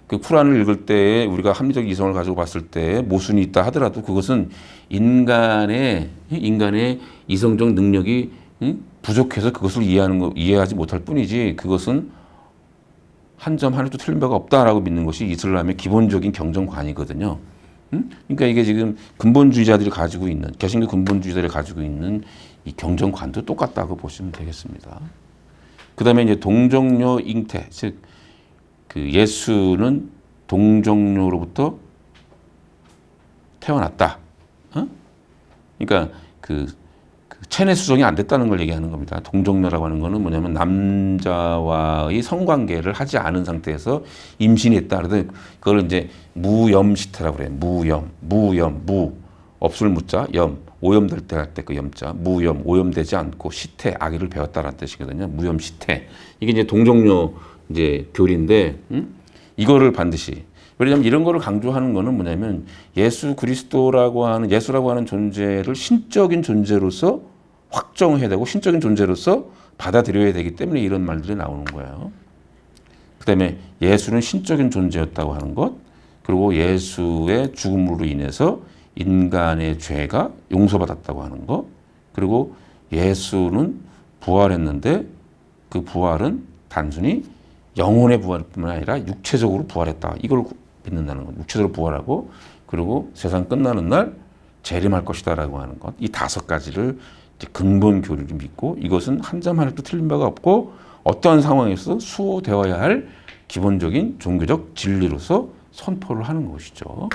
그 쿠란을 읽을 때 우리가 합리적 이성을 가지고 봤을 때 모순이 있다 하더라도 그것은 인간의 이성적 능력이 부족해서 그것을 이해하지 못할 뿐이지, 그것은 한 점 하나도 틀린 바가 없다라고 믿는 것이 이슬람의 기본적인 경전관이거든요. 그러니까 이게 지금 근본주의자들이 가지고 있는, 개신교 근본주의자들이 가지고 있는 이 경전관도 똑같다고 보시면 되겠습니다. 그 다음에 이제 동정녀 잉태, 즉 그 예수는 동정녀로부터 태어났다. 그러니까 그 체내 수정이 안 됐다는 걸 얘기하는 겁니다. 동정녀라고 하는 거는 뭐냐면 남자와의 성관계를 하지 않은 상태에서 임신했다. 그래서 그걸 이제 무염시태라고 그래요. 무염, 없을 무자, 염, 오염될 때 할 때 그 염자, 무염, 오염되지 않고 시태, 아기를 배웠다라는 뜻이거든요. 무염시태. 이게 이제 동정녀 이제 교리인데, 이거를 반드시, 왜냐하면 이런 거를 강조하는 거는 뭐냐면 예수라고 하는 존재를 신적인 존재로서 확정해야 되고 신적인 존재로서 받아들여야 되기 때문에 이런 말들이 나오는 거예요. 그 다음에 예수는 신적인 존재였다고 하는 것, 그리고 예수의 죽음으로 인해서 인간의 죄가 용서받았다고 하는 것, 그리고 예수는 부활했는데 그 부활은 단순히 영혼의 부활뿐만 아니라 육체적으로 부활했다. 이걸 믿는다는 것. 육체적으로 부활하고, 그리고 세상 끝나는 날 재림할 것이다라고 하는 것. 이 5가지를 이제 근본 교리를 믿고, 이것은 한 점 하나도 틀린 바가 없고 어떠한 상황에서 수호되어야 할 기본적인 종교적 진리로서 선포를 하는 것이죠.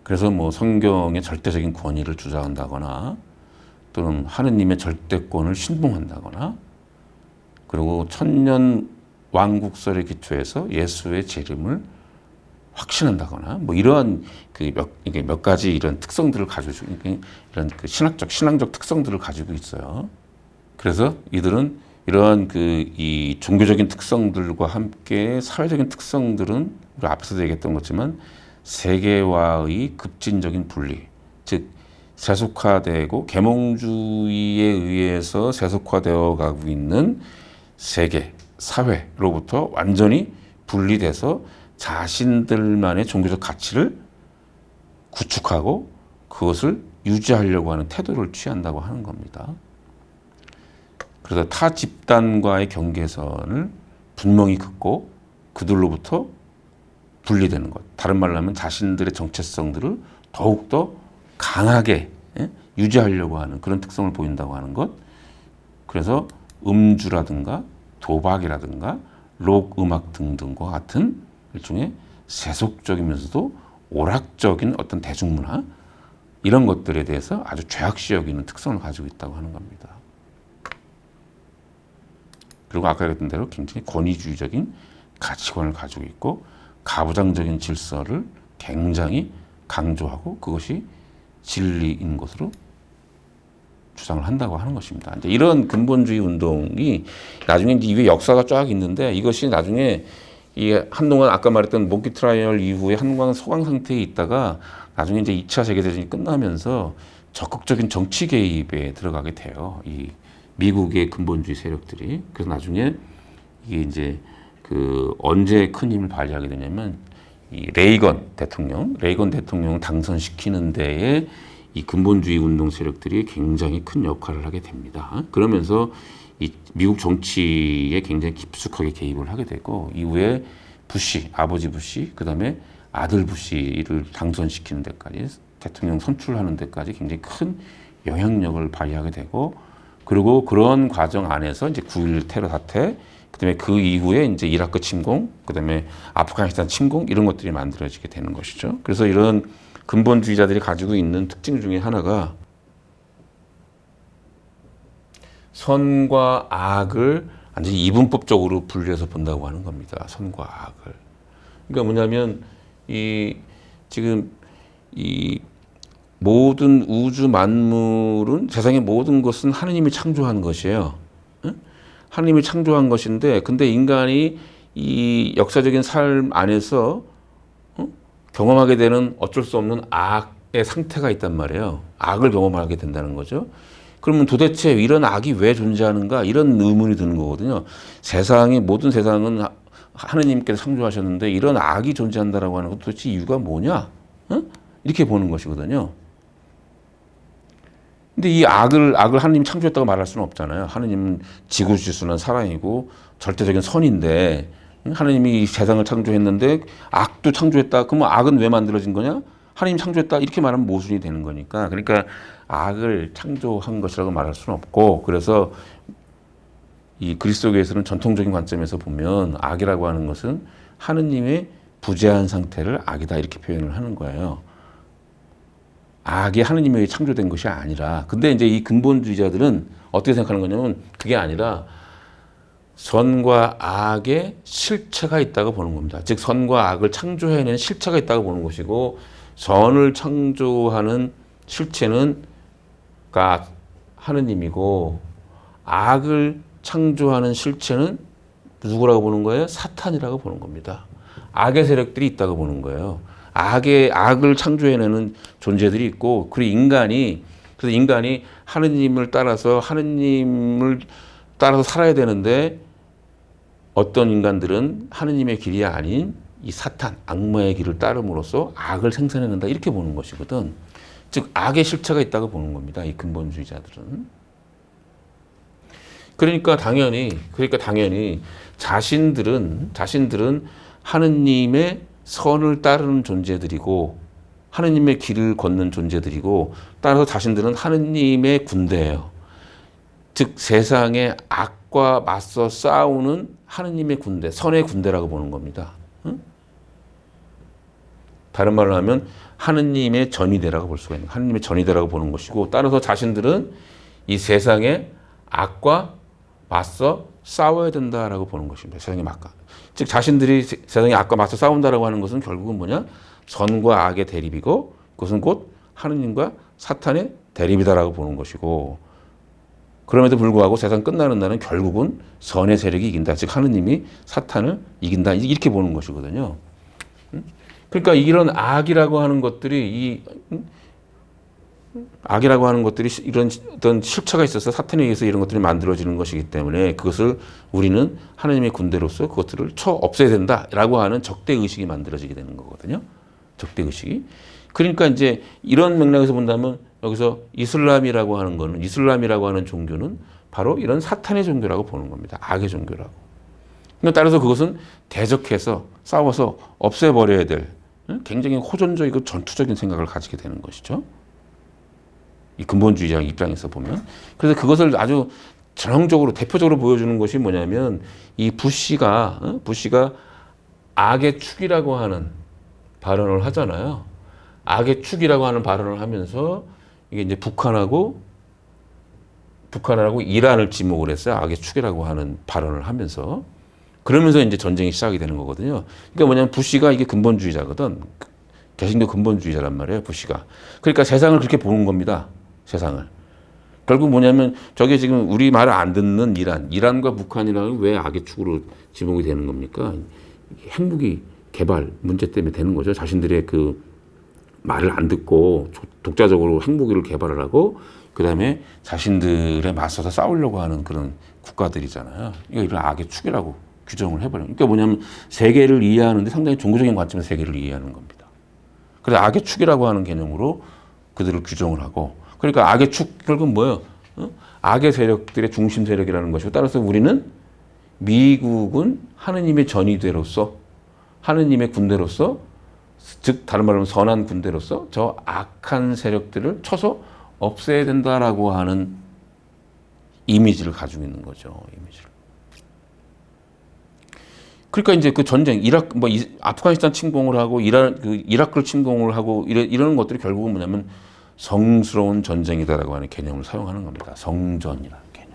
그래서 뭐 성경의 절대적인 권위를 주장한다거나, 또는 하느님의 절대권을 신봉한다거나, 그리고 천년 왕국설에 기초해서 예수의 재림을 확신한다거나, 뭐 이러한 이게 몇 가지 이런 특성들을 가지고, 이런 그 신앙적 특성들을 가지고 있어요. 그래서 이들은 이러한 이 종교적인 특성들과 함께 사회적인 특성들은 우리 앞에서도 얘기했던 것지만 세계화의 급진적인 분리, 즉 세속화되고 계몽주의에 의해서 세속화되어 가고 있는 세계, 사회로부터 완전히 분리돼서 자신들만의 종교적 가치를 구축하고 그것을 유지하려고 하는 태도를 취한다고 하는 겁니다. 그래서 타 집단과의 경계선을 분명히 긋고 그들로부터 분리되는 것. 다른 말로 하면 자신들의 정체성들을 더욱더 강하게 유지하려고 하는 그런 특성을 보인다고 하는 것. 그래서 음주라든가 도박이라든가 록 음악 등등과 같은 일종의 세속적이면서도 오락적인 어떤 대중문화 이런 것들에 대해서 아주 죄악시 여기는 특성을 가지고 있다고 하는 겁니다. 그리고 아까 얘기했던 대로 굉장히 권위주의적인 가치관을 가지고 있고 가부장적인 질서를 굉장히 강조하고 그것이 진리인 것으로 주장을 한다고 하는 것입니다. 이제 이런 근본주의 운동이 나중에 이제 이게 역사가 쫙 있는데 이것이 나중에 이 한동안 아까 말했던 몽키 트라이얼 이후에 한동안 소강 상태에 있다가 나중에 이제 2차 세계대전이 끝나면서 적극적인 정치 개입에 들어가게 돼요. 이 미국의 근본주의 세력들이. 그래서 나중에 이게 이제 그 언제 큰 힘을 발휘하게 되냐면 이 레이건 대통령 당선시키는 데에 이 근본주의 운동 세력들이 굉장히 큰 역할을 하게 됩니다. 그러면서 이 미국 정치에 굉장히 깊숙하게 개입을 하게 되고 이후에 아버지 부시, 그다음에 아들 부시를 당선시키는 데까지 대통령 선출하는 데까지 굉장히 큰 영향력을 발휘하게 되고 그리고 그런 과정 안에서 이제 9.11 테러 사태, 그다음에 그 이후에 이제 이라크 침공, 그다음에 아프가니스탄 침공 이런 것들이 만들어지게 되는 것이죠. 그래서 이런 근본주의자들이 가지고 있는 특징 중에 하나가 선과 악을 완전히 이분법적으로 분리해서 본다고 하는 겁니다. 선과 악을. 그러니까 뭐냐면 지금 이 모든 우주 만물은 세상의 모든 것은 하느님이 창조한 것이에요. 하느님이 창조한 것인데 근데 인간이 이 역사적인 삶 안에서 경험하게 되는 어쩔 수 없는 악의 상태가 있단 말이에요. 악을 경험하게 된다는 거죠. 그러면 도대체 이런 악이 왜 존재하는가 이런 의문이 드는 거거든요. 모든 세상은 하느님께서 창조하셨는데 이런 악이 존재한다라고 하는 것 도대체 이유가 뭐냐? 이렇게 보는 것이거든요. 근데 이 악을 하느님이 창조했다고 말할 수는 없잖아요. 하느님은 지구지순한 사랑이고 절대적인 선인데 하느님이 세상을 창조했는데 악도 창조했다. 그러면 악은 왜 만들어진 거냐? 하느님 창조했다. 이렇게 말하면 모순이 되는 거니까. 그러니까 악을 창조한 것이라고 말할 수는 없고 그래서 이 그리스도교에서는 전통적인 관점에서 보면 악이라고 하는 것은 하느님의 부재한 상태를 악이다 이렇게 표현을 하는 거예요. 악이 하느님에 창조된 것이 아니라 근데 이제 이 근본주의자들은 어떻게 생각하는 거냐면 그게 아니라 선과 악의 실체가 있다고 보는 겁니다. 즉 선과 악을 창조해내는 실체가 있다고 보는 것이고 선을 창조하는 실체는 하느님이고 악을 창조하는 실체는 누구라고 보는 거예요? 사탄이라고 보는 겁니다. 악의 세력들이 있다고 보는 거예요. 악을 창조해내는 존재들이 있고 그래서 인간이 하느님을 따라서 살아야 되는데 어떤 인간들은 하느님의 길이 아닌 이 사탄, 악마의 길을 따름으로써 악을 생산해낸다 이렇게 보는 것이거든. 즉 악의 실체가 있다고 보는 겁니다. 이 근본주의자들은. 그러니까 당연히 자신들은 하느님의 선을 따르는 존재들이고 하느님의 길을 걷는 존재들이고 따라서 자신들은 하느님의 군대예요. 즉 세상의 악과 맞서 싸우는 하느님의 군대, 선의 군대라고 보는 겁니다. 다른 말로 하면 하느님의 전위대라고 볼 수가 있는 거예요. 하느님의 전위대라고 보는 것이고 따라서 자신들은 이 세상의 악과 맞서 싸워야 된다라고 보는 것입니다. 세상의 악과. 즉 자신들이 세상의 악과 맞서 싸운다라고 하는 것은 결국은 뭐냐? 선과 악의 대립이고 그것은 곧 하느님과 사탄의 대립이다라고 보는 것이고 그럼에도 불구하고 세상 끝나는 날은 결국은 선의 세력이 이긴다. 즉 하느님이 사탄을 이긴다. 이렇게 보는 것이거든요. 그러니까 이런 악이라고 하는 것들이 악이라고 하는 것들이 이런 어떤 실체가 있어서 사탄에 의해서 이런 것들이 만들어지는 것이기 때문에 그것을 우리는 하나님의 군대로서 그것들을 쳐 없애야 된다라고 하는 적대의식이 만들어지게 되는 거거든요. 적대의식이. 그러니까 이제 이런 맥락에서 본다면 여기서 이슬람이라고 하는 종교는 바로 이런 사탄의 종교라고 보는 겁니다. 악의 종교라고. 그러니까 따라서 그것은 대적해서 싸워서 없애버려야 될 굉장히 호전적이고 전투적인 생각을 가지게 되는 것이죠. 이 근본주의자 입장에서 보면. 그래서 그것을 아주 전형적으로 대표적으로 보여주는 것이 뭐냐면 이 부시가 악의 축이라고 하는 발언을 하잖아요. 악의 축이라고 하는 발언을 하면서 이게 이제 북한하고 이란을 지목을 했어요. 악의 축이라고 하는 발언을 하면서. 그러면서 이제 전쟁이 시작이 되는 거거든요. 그러니까 뭐냐면 부시가 이게 근본주의자거든. 개신교 근본주의자란 말이에요. 부시가. 그러니까 세상을 그렇게 보는 겁니다. 세상을. 결국 뭐냐면 저게 지금 우리 말을 안 듣는 이란과 북한이라는 왜 악의 축으로 지목이 되는 겁니까? 핵무기 개발 문제 때문에 되는 거죠. 자신들의 그 말을 안 듣고 독자적으로 핵무기를 개발을 하고 그다음에 자신들에 맞서서 싸우려고 하는 그런 국가들이잖아요. 이런 악의 축이라고 규정을 해버려요. 그러니까 뭐냐면 세계를 이해하는데 상당히 종교적인 관점에서 세계를 이해하는 겁니다. 그래서 악의 축이라고 하는 개념으로 그들을 규정을 하고 그러니까 악의 축 결국은 뭐예요? 악의 세력들의 중심 세력이라는 것이고 따라서 우리는 미국은 하느님의 전위대로서 하느님의 군대로서 즉 다른 말로 하면 선한 군대로서 저 악한 세력들을 쳐서 없애야 된다라고 하는 이미지를 가지고 있는 거죠. 이미지를. 그러니까 이제 그 전쟁, 아프가니스탄 침공을 하고 이라크를 침공을 하고 이런 것들이 결국은 뭐냐면 성스러운 전쟁이다라고 하는 개념을 사용하는 겁니다. 성전이라는 개념.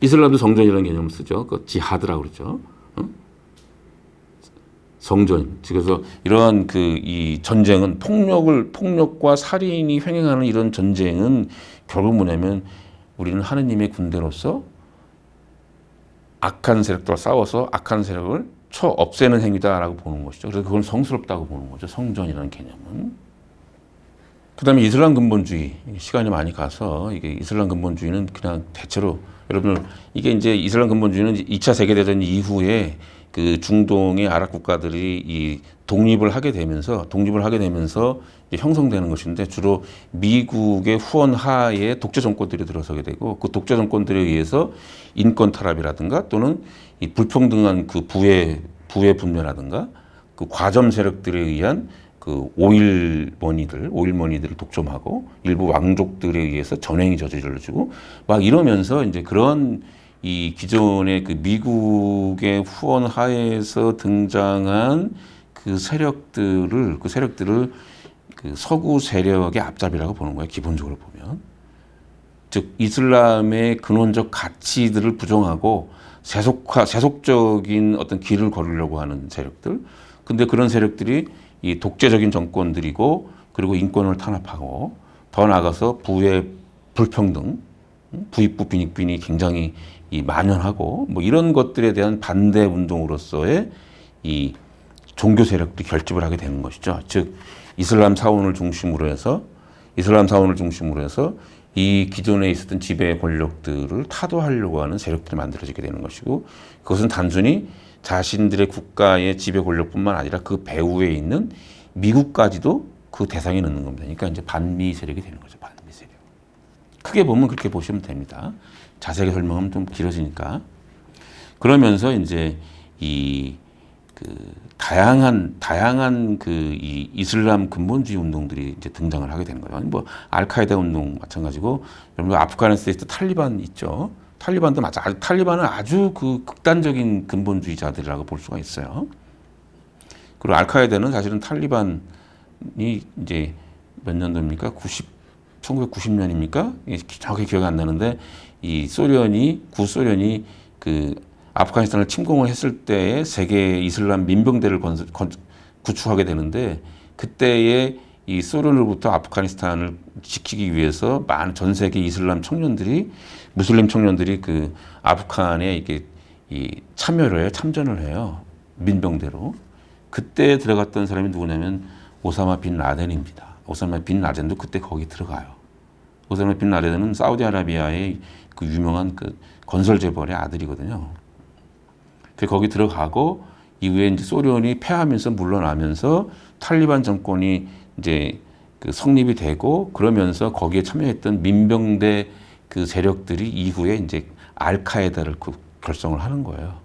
이슬람도 성전이라는 개념을 쓰죠. 그 지하드라고 그러죠. 성전. 그래서 이러한 이 전쟁은 폭력과 살인이 횡행하는 이런 전쟁은 결국 뭐냐면 우리는 하느님의 군대로서 악한 세력들과 싸워서 악한 세력을 쳐 없애는 행위다라고 보는 것이죠. 그래서 그건 성스럽다고 보는 거죠. 성전이라는 개념은. 그다음에 이슬람 근본주의 시간이 많이 가서 이게 이슬람 근본주의는 그냥 대체로 여러분 이게 이제 이슬람 근본주의는 2차 세계대전 이후에 그 중동의 아랍 국가들이 이 독립을 하게 되면서 이제 형성되는 것인데 주로 미국의 후원 하에 독재 정권들이 들어서게 되고 그 독재 정권들에 의해서 인권 탄압이라든가 또는 이 불평등한 그 부의 분멸이라든가 그 과점 세력들에 의한 그 오일머니들을 독점하고 일부 왕족들에 의해서 전횡이 저질러지고 막 이러면서 이제 그런 이 기존의 그 미국의 후원 하에서 등장한 그 세력들을 그 서구 세력의 앞잡이라고 보는 거예요. 기본적으로 보면. 즉 이슬람의 근원적 가치들을 부정하고 세속적인 어떤 길을 걸으려고 하는 세력들. 근데 그런 세력들이 이 독재적인 정권들이고 그리고 인권을 탄압하고 더 나아가서 부의 불평등, 부익부 빈익빈이 굉장히 만연하고 뭐 이런 것들에 대한 반대 운동으로서의 이 종교 세력들이 결집을 하게 되는 것이죠. 즉 이슬람 사원을 중심으로 해서 이 기존에 있었던 지배 권력들을 타도하려고 하는 세력들이 만들어지게 되는 것이고 그것은 단순히 자신들의 국가의 지배 권력뿐만 아니라 그 배후에 있는 미국까지도 그 대상에 넣는 겁니다. 그러니까 이제 반미 세력이 되는 거죠. 반미 세력. 크게 보면 그렇게 보시면 됩니다. 자세하게 설명하면 좀 길어지니까. 그러면서 이제 다양한 이 이슬람 근본주의 운동들이 이제 등장을 하게 되는 거예요. 뭐 알카에다 운동 마찬가지고 여러분 아프가니스탄에 탈리반 있죠. 탈리반은 아주 그 극단적인 근본주의자들이라고 볼 수가 있어요. 그리고 알카에다는 사실은 탈리반이 이제 몇 년도입니까? 1990년입니까? 정확히 기억이 안 나는데 이 구소련이 그 아프가니스탄을 침공을 했을 때에 세계 이슬람 민병대를 구축하게 되는데 그때에 이 소련으로부터 아프가니스탄을 지키기 위해서 많은 전 세계 무슬림 청년들이 그 아프간에 이게 참전을 해요. 민병대로. 그때 들어갔던 사람이 누구냐면 오사마 빈 라덴입니다. 오사마 빈 라덴도 그때 거기 들어가요. 오사마 빈 라덴은 사우디아라비아의 그 유명한 그 건설 재벌의 아들이거든요. 그 거기 들어가고 이후에 이제 소련이 패하면서 물러나면서 탈리반 정권이 이제 그 성립이 되고 그러면서 거기에 참여했던 민병대 그 세력들이 이후에 이제 알카에다를 결성을 하는 거예요.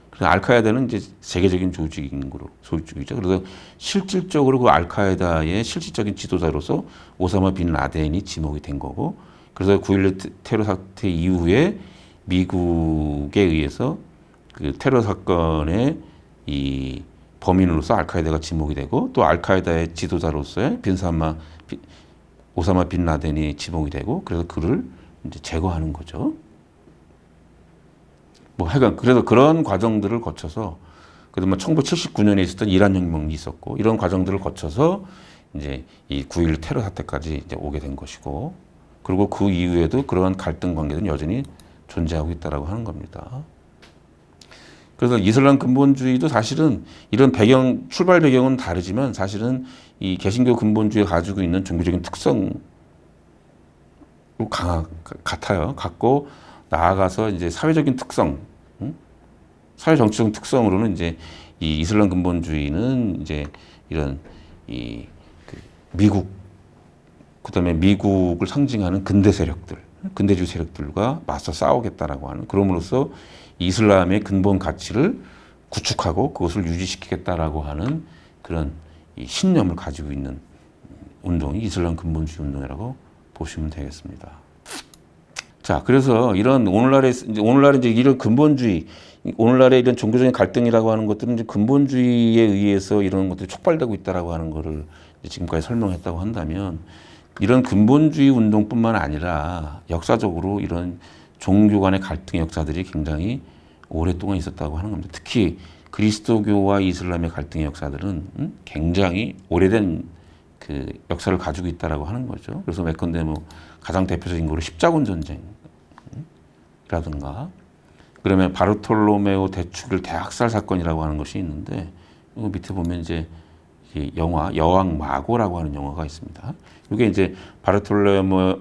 그래서 알카에다는 이제 세계적인 조직이죠. 그래서 실질적으로 그 알카에다의 실질적인 지도자로서 오사마 빈 라덴이 지목이 된 거고, 그래서 9.11 테러 사태 이후에 미국에 의해서 그 테러 사건의 이 범인으로서 알카에다가 지목이 되고, 또 알카에다의 지도자로서의 오사마 빈 라덴이 지목이 되고, 그래서 그를 이제 제거하는 거죠. 뭐 하여간 그래서 그런 과정들을 거쳐서, 그래도 뭐 1979년에 있었던 이란 혁명이 있었고, 이런 과정들을 거쳐서 이제 이 9.11 테러 사태까지 이제 오게 된 것이고, 그리고 그 이후에도 그러한 갈등 관계는 여전히 존재하고 있다라고 하는 겁니다. 그래서 이슬람 근본주의도 사실은 이런 출발 배경은 다르지만 사실은 이 개신교 근본주의가 가지고 있는 종교적인 특성으로 같아요. 같고, 나아가서 이제 사회적인 특성, 사회 정치적 특성으로는 이제 이 이슬람 근본주의는 이제 이런 미국, 그다음에 미국을 상징하는 근대 세력들, 근대주의 세력들과 맞서 싸우겠다라고 하는, 그럼으로써 이슬람의 근본 가치를 구축하고 그것을 유지시키겠다라고 하는 그런 이 신념을 가지고 있는 운동이 이슬람 근본주의 운동이라고 보시면 되겠습니다. 자, 그래서 이런 오늘날에 이제 이런 근본주의, 오늘날의 이런 종교적인 갈등이라고 하는 것들은 이제 근본주의에 의해서 이런 것들이 촉발되고 있다라고 하는 것을 지금까지 설명했다고 한다면, 이런 근본주의 운동뿐만 아니라 역사적으로 이런 종교 간의 갈등의 역사들이 굉장히 오랫동안 있었다고 하는 겁니다. 특히 그리스도교와 이슬람의 갈등의 역사들은 굉장히 오래된 그 역사를 가지고 있다라고 하는 거죠. 그래서 예컨대 뭐 가장 대표적인 거로 십자군 전쟁이라든가, 그러면 바르톨로메오 대축일 대학살 사건이라고 하는 것이 있는데, 이거 밑에 보면 이제 영화 여왕 마고라고 하는 영화가 있습니다. 이게 이제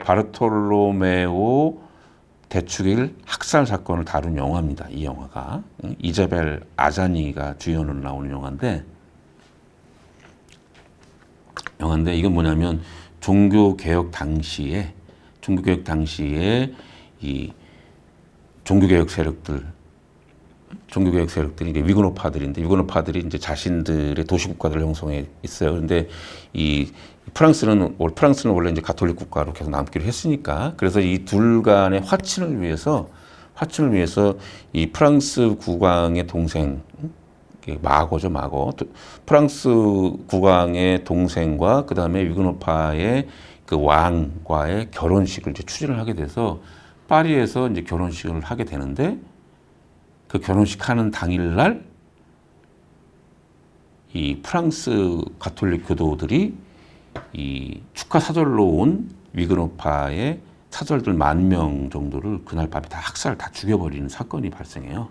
바르톨로메오 대축일 학살 사건을 다룬 영화입니다. 이 영화가 이자벨 아자니가 주연으로 나오는 영화인데 이건 뭐냐면 종교개혁 당시에 이 종교개혁 세력들이 이제 위그노파들이 이제 자신들의 도시국가들을 형성해 있어요. 근데 프랑스는 원래 이제 가톨릭 국가로 계속 남기로 했으니까, 그래서 이 둘 간의 화친을 위해서 이 프랑스 국왕의 동생, 마고죠, 마고. 프랑스 국왕의 동생과 그 다음에 위그노파의 그 왕과의 결혼식을 이제 추진을 하게 돼서 파리에서 이제 결혼식을 하게 되는데, 그 결혼식 하는 당일날 이 프랑스 가톨릭 교도들이 이 축하 사절로 온 위그노파의 사절들 10,000명 정도를 그날 밤에 다 죽여버리는 사건이 발생해요.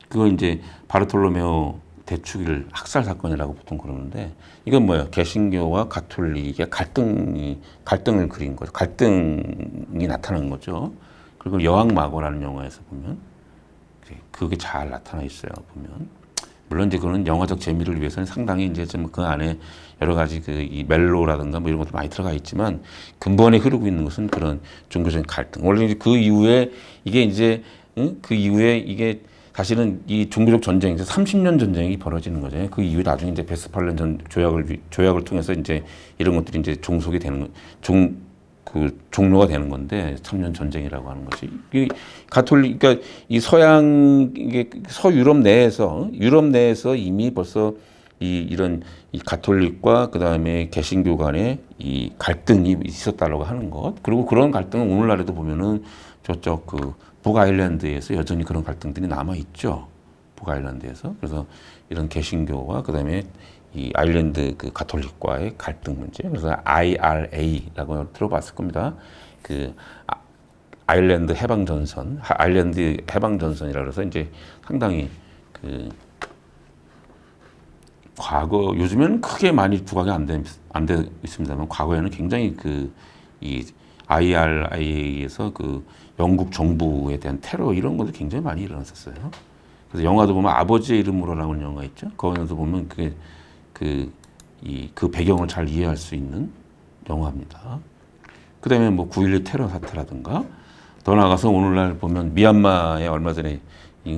그거 이제 바르톨로메오 대축일 학살 사건이라고 보통 그러는데, 이건 뭐예요? 개신교와 가톨릭의 갈등을 그린 거죠. 갈등이 나타난 거죠. 그리고 여왕 마고라는 영화에서 보면 그게 잘 나타나 있어요. 보면 물론 이제 그거는 영화적 재미를 위해서는 상당히 이제 좀 그 안에 여러 가지 이 멜로라든가 뭐 이런 것도 많이 들어가 있지만, 근본에 흐르고 있는 것은 그런 종교적인 갈등. 원래 그 이후에 이게 사실은 이 종교적 전쟁, 이제 30년 전쟁이 벌어지는 거죠. 그 이후에 나중에 이제 베스팔렌 조약을 통해서 이제 이런 것들이 이제 종속이 되는 종료가 되는 건데, 3년 전쟁이라고 하는 것이 그러니까 이 서유럽 내에서 이미 벌써 이런 가톨릭과 그 다음에 개신교 간의 이 갈등이 있었다라고 하는 것. 그리고 그런 갈등은 오늘날에도 보면은 저쪽 북아일랜드에서 여전히 그런 갈등들이 남아 있죠. 북아일랜드에서. 그래서 이런 개신교와 그 다음에 이 아일랜드 가톨릭과의 갈등 문제. 그래서 IRA라고 들어봤을 겁니다. 아일랜드 해방전선이라 그래서 이제 상당히 과거 요즘에는 크게 많이 부각이 안 돼 있습니다만 과거에는 굉장히 이 IRIA에서 영국 정부에 대한 테러 이런 것도 굉장히 많이 일어났었어요. 그래서 영화도 보면 아버지의 이름으로라는 영화 있죠. 거기서 보면 그게 그 배경을 잘 이해할 수 있는 영화입니다. 그다음에 뭐 9.11 테러 사태라든가 더 나아가서 오늘날 보면 미얀마에 얼마 전에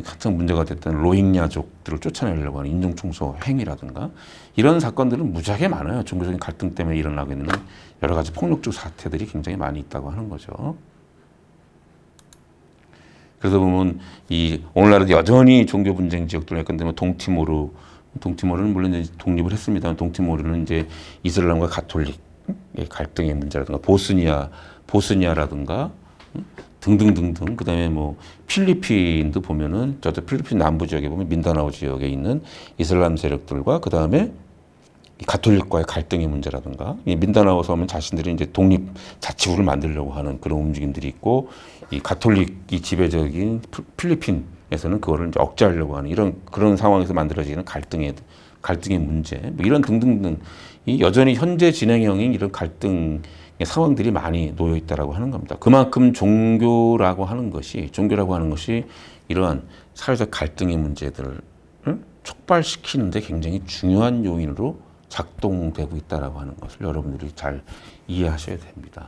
한창 문제가 됐던 로힝야족들을 쫓아내려고 하는 인종청소 행위라든가 이런 사건들은 무지하게 많아요. 종교적인 갈등 때문에 일어나고 있는 여러 가지 폭력적 사태들이 굉장히 많이 있다고 하는 거죠. 그래서 보면 오늘날은 여전히 종교 분쟁 지역들을 예컨대면 동티모르는 물론 이제 독립을 했습니다만 동티모르는 이제 이슬람과 가톨릭 갈등의 문제라든가 보스니아라든가 등등등등. 그다음에 뭐 필리핀도 보면은 저도 필리핀 남부 지역에 보면 민다나오 지역에 있는 이슬람 세력들과 그다음에 가톨릭과의 갈등의 문제라든가 민다나오 섬은 자신들이 이제 독립 자치구를 만들려고 하는 그런 움직임들이 있고 이 가톨릭이 지배적인 필리핀에서는 그거를 이제 억제하려고 하는 그런 상황에서 만들어지는 갈등의 문제 뭐 이런 등등등 이 여전히 현재 진행형인 이런 갈등 상황들이 많이 놓여 있다라고 하는 겁니다. 그만큼 종교라고 하는 것이 이러한 사회적 갈등의 문제들을 촉발시키는데 굉장히 중요한 요인으로 작동되고 있다라고 하는 것을 여러분들이 잘 이해하셔야 됩니다.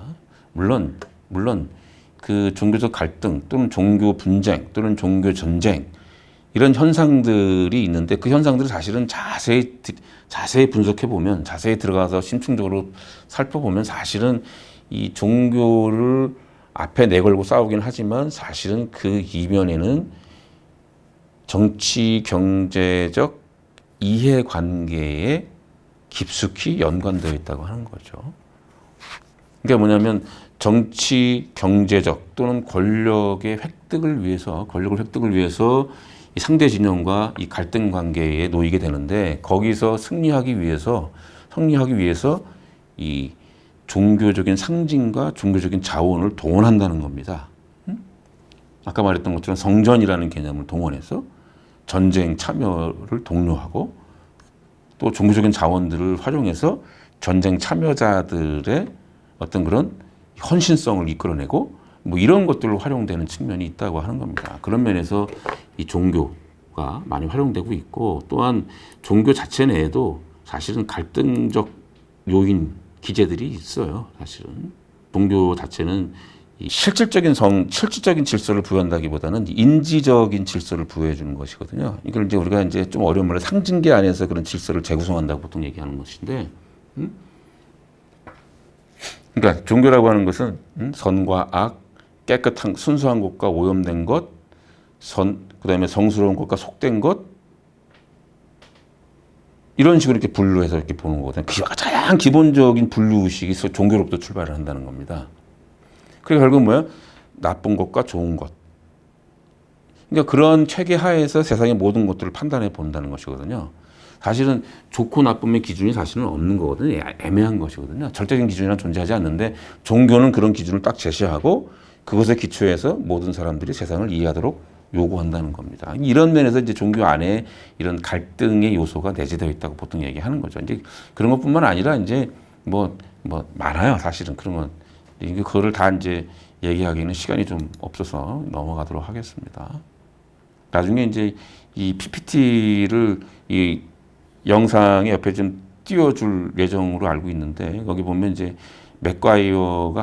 물론 그 종교적 갈등 또는 종교 분쟁 또는 종교 전쟁 이런 현상들이 있는데 그 현상들을 사실은 자세히 분석해 보면 자세히 들어가서 심층적으로 살펴보면 사실은 이 종교를 앞에 내걸고 싸우긴 하지만 사실은 그 이면에는 정치 경제적 이해관계에 깊숙이 연관되어 있다고 하는 거죠. 그러니까 뭐냐면 정치 경제적 또는 권력을 획득을 위해서 이 상대 진영과 이 갈등 관계에 놓이게 되는데 거기서 승리하기 위해서 이 종교적인 상징과 종교적인 자원을 동원한다는 겁니다. 아까 말했던 것처럼 성전이라는 개념을 동원해서 전쟁 참여를 독려하고 또 종교적인 자원들을 활용해서 전쟁 참여자들의 어떤 그런 헌신성을 이끌어내고 뭐 이런 것들로 활용되는 측면이 있다고 하는 겁니다. 그런 면에서 이 종교가 많이 활용되고 있고 또한 종교 자체 내에도 사실은 갈등적 요인 기제들이 있어요. 사실은 종교 자체는 이 실질적인 질서를 부여한다기보다는 인지적인 질서를 부여해 주는 것이거든요. 이걸 이제 우리가 이제 좀 어려운 말로 상징계 안에서 그런 질서를 재구성한다고 보통 얘기하는 것인데, 그러니까 종교라고 하는 것은 선과 악, 깨끗한 순수한 것과 오염된 것, 그다음에 성스러운 것과 속된 것 이런 식으로 이렇게 분류해서 이렇게 보는 거거든요. 가장 기본적인 분류 의식이 종교로부터 출발을 한다는 겁니다. 그리고 결국 뭐야? 나쁜 것과 좋은 것. 그러니까 그런 체계 하에서 세상의 모든 것들을 판단해 본다는 것이거든요. 사실은 좋고 나쁨의 기준이 사실은 없는 거거든요. 애매한 것이거든요. 절대적인 기준이란 존재하지 않는데 종교는 그런 기준을 딱 제시하고 그것에 기초해서 모든 사람들이 세상을 이해하도록 요구한다는 겁니다. 이런 면에서 이제 종교 안에 이런 갈등의 요소가 내재되어 있다고 보통 얘기하는 거죠. 이제 그런 것뿐만 아니라 이제 뭐 많아요. 사실은 그런 건. 그거를 다 이제 얘기하기는 시간이 좀 없어서 넘어가도록 하겠습니다. 나중에 이제 이 PPT를 이 영상의 옆에 좀 띄워줄 예정으로 알고 있는데 거기 보면 이제 맥과이어가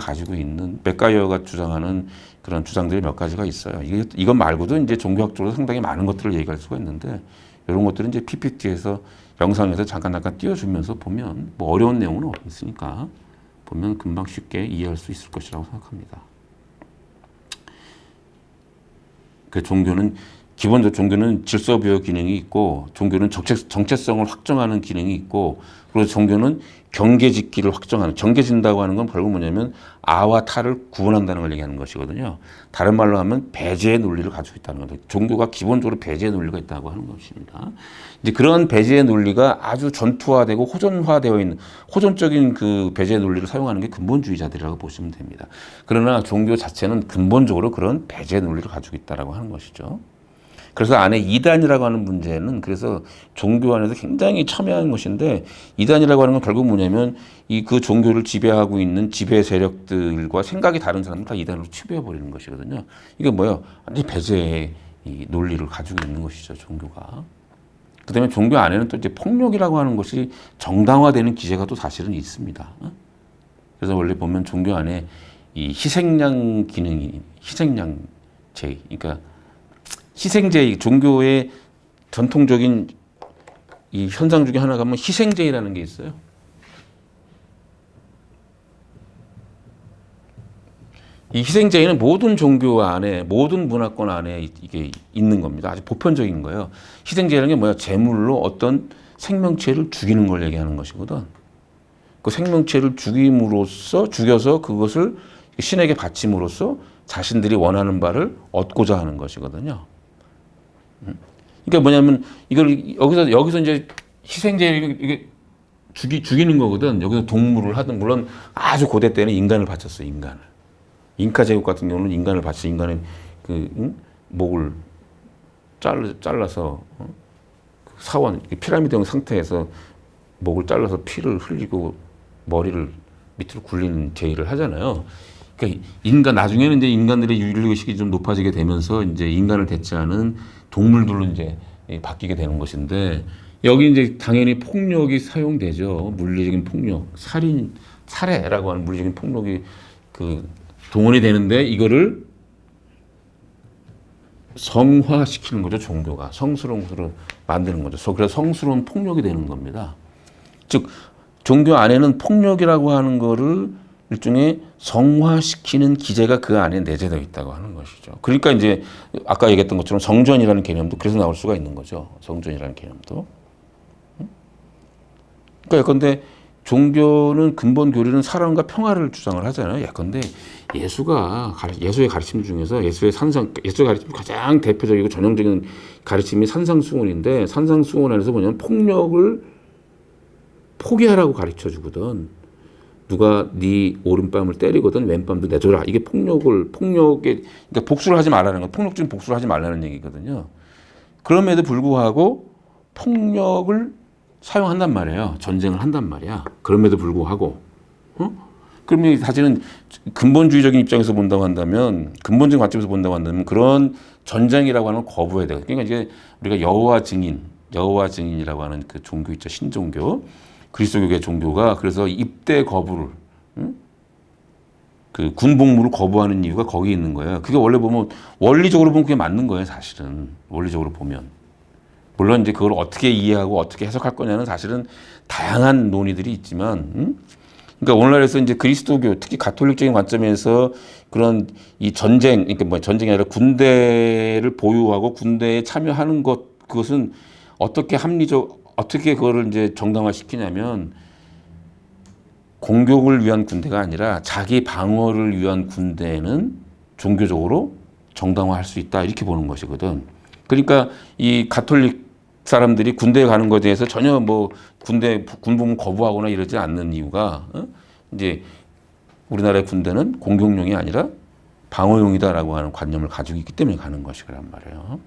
주장하는 그런 주장들이 몇 가지가 있어요. 이것 말고도 이제 종교학적으로 상당히 많은 것들을 얘기할 수가 있는데 이런 것들은 이제 PPT에서 영상에서 잠깐 띄워주면서 보면 뭐 어려운 내용은 없으니까 보면 금방 쉽게 이해할 수 있을 것이라고 생각합니다. 그 기본적으로 종교는 질서부여 기능이 있고 종교는 정체성을 확정하는 기능이 있고 그리고 종교는 경계짓기를 확정하는 경계진다고 하는 건 결국 뭐냐면 아와 타를 구분한다는 걸 얘기하는 것이거든요. 다른 말로 하면 배제의 논리를 가지고 있다는 거죠. 종교가 기본적으로 배제의 논리가 있다고 하는 것입니다. 이제 그런 배제의 논리가 아주 전투화되고 호전화되어 있는 호전적인 그 배제의 논리를 사용하는 게 근본주의자들이라고 보시면 됩니다. 그러나 종교 자체는 근본적으로 그런 배제의 논리를 가지고 있다라고 하는 것이죠. 그래서 안에 이단이라고 하는 문제는 그래서 종교 안에서 굉장히 첨예한 것인데 이단이라고 하는 건 결국 뭐냐면 이 그 종교를 지배하고 있는 지배 세력들과 생각이 다른 사람을 다 이단으로 치부해 버리는 것이거든요. 이게 뭐야? 완전히 배제의 이 논리를 가지고 있는 것이죠, 종교가. 그다음에 종교 안에는 또 이제 폭력이라고 하는 것이 정당화되는 기제가 또 사실은 있습니다. 그래서 원래 보면 종교 안에 이 희생양 기능이 희생양제, 그러니까 희생제의 종교의 전통적인 이 현상 중에 하나가 뭐 희생제의라는 게 있어요. 이 희생제의는 모든 종교 안에, 모든 문화권 안에 이게 있는 겁니다. 아주 보편적인 거예요. 희생제의라는 게 뭐야? 제물로 어떤 생명체를 죽이는 걸 얘기하는 것이거든. 그 생명체를 죽여서 그것을 신에게 바침으로써 자신들이 원하는 바를 얻고자 하는 것이거든요. 그러니까 뭐냐면 이걸 여기서 이제 희생제를 이게 죽이는 거거든. 여기서 동물을 하든 물론 아주 고대 때는 인간을 바쳤어요. 인간을. 잉카 제국 같은 경우는 인간을 바쳐 인간의 목을 잘라서 사원 피라미드형 상태에서 목을 잘라서 피를 흘리고 머리를 밑으로 굴리는 제의를 하잖아요. 그러니까 나중에는 이제 인간들의 윤리의식이 좀 높아지게 되면서 이제 인간을 대체하는 동물들로 이제 바뀌게 되는 것인데 여기 이제 당연히 폭력이 사용되죠. 물리적인 폭력, 살해라고 하는 물리적인 폭력이 동원이 되는데 이거를 성화시키는 거죠. 종교가 성스러운 것으로 만드는 거죠. 그래서 성스러운 폭력이 되는 겁니다. 즉 종교 안에는 폭력이라고 하는 거를 일종의 성화시키는 기제가 그 안에 내재되어 있다고 하는 것이죠. 그러니까 이제 아까 얘기했던 것처럼 성전이라는 개념도 그래서 나올 수가 있는 거죠. 성전이라는 개념도. 그러니까 예컨대 종교는 근본 교리는 사랑과 평화를 주장을 하잖아요. 예컨대 예수의 가르침 중에서 예수의 가르침 가장 대표적이고 전형적인 가르침이 산상수훈인데 산상수훈 안에서 뭐냐면 폭력을 포기하라고 가르쳐 주거든. 누가 네 오른뺨을 때리거든 왼뺨도 내줘라. 이게 폭력의 그러니까 복수를 하지 말라는 거. 폭력적인 복수를 하지 말라는 얘기거든요. 그럼에도 불구하고 폭력을 사용한단 말이에요. 전쟁을 한단 말이야. 그럼에도 불구하고. 그러면 사실은 근본주의적인 입장에서 본다고 한다면 근본적인 관점에서 본다고 한다면 그런 전쟁이라고 하는 걸 거부해야 돼요. 그러니까 이제 우리가 여호와 증인이라고 하는 그 종교 있죠. 신종교. 그리스도교계 종교가 그래서 입대 거부를 그 군복무를 거부하는 이유가 거기 있는 거예요. 그게 원래 보면 원리적으로 보면 그게 맞는 거예요. 사실은 원리적으로 보면 물론 이제 그걸 어떻게 이해하고 어떻게 해석할 거냐는 사실은 다양한 논의들이 있지만 그러니까 오늘날에서 이제 그리스도교 특히 가톨릭적인 관점에서 그런 이 전쟁 그러니까 뭐 전쟁이 아니라 군대를 보유하고 군대에 참여하는 그것은 어떻게 그거를 이제 정당화시키냐면 공격을 위한 군대가 아니라 자기 방어를 위한 군대는 종교적으로 정당화할 수 있다 이렇게 보는 것이거든. 그러니까 이 가톨릭 사람들이 군대에 가는 것에 대해서 전혀 뭐 군복무 거부하거나 이러지 않는 이유가 이제 우리나라의 군대는 공격용이 아니라 방어용이다라고 하는 관념을 가지고 있기 때문에 가는 것이란 말이에요.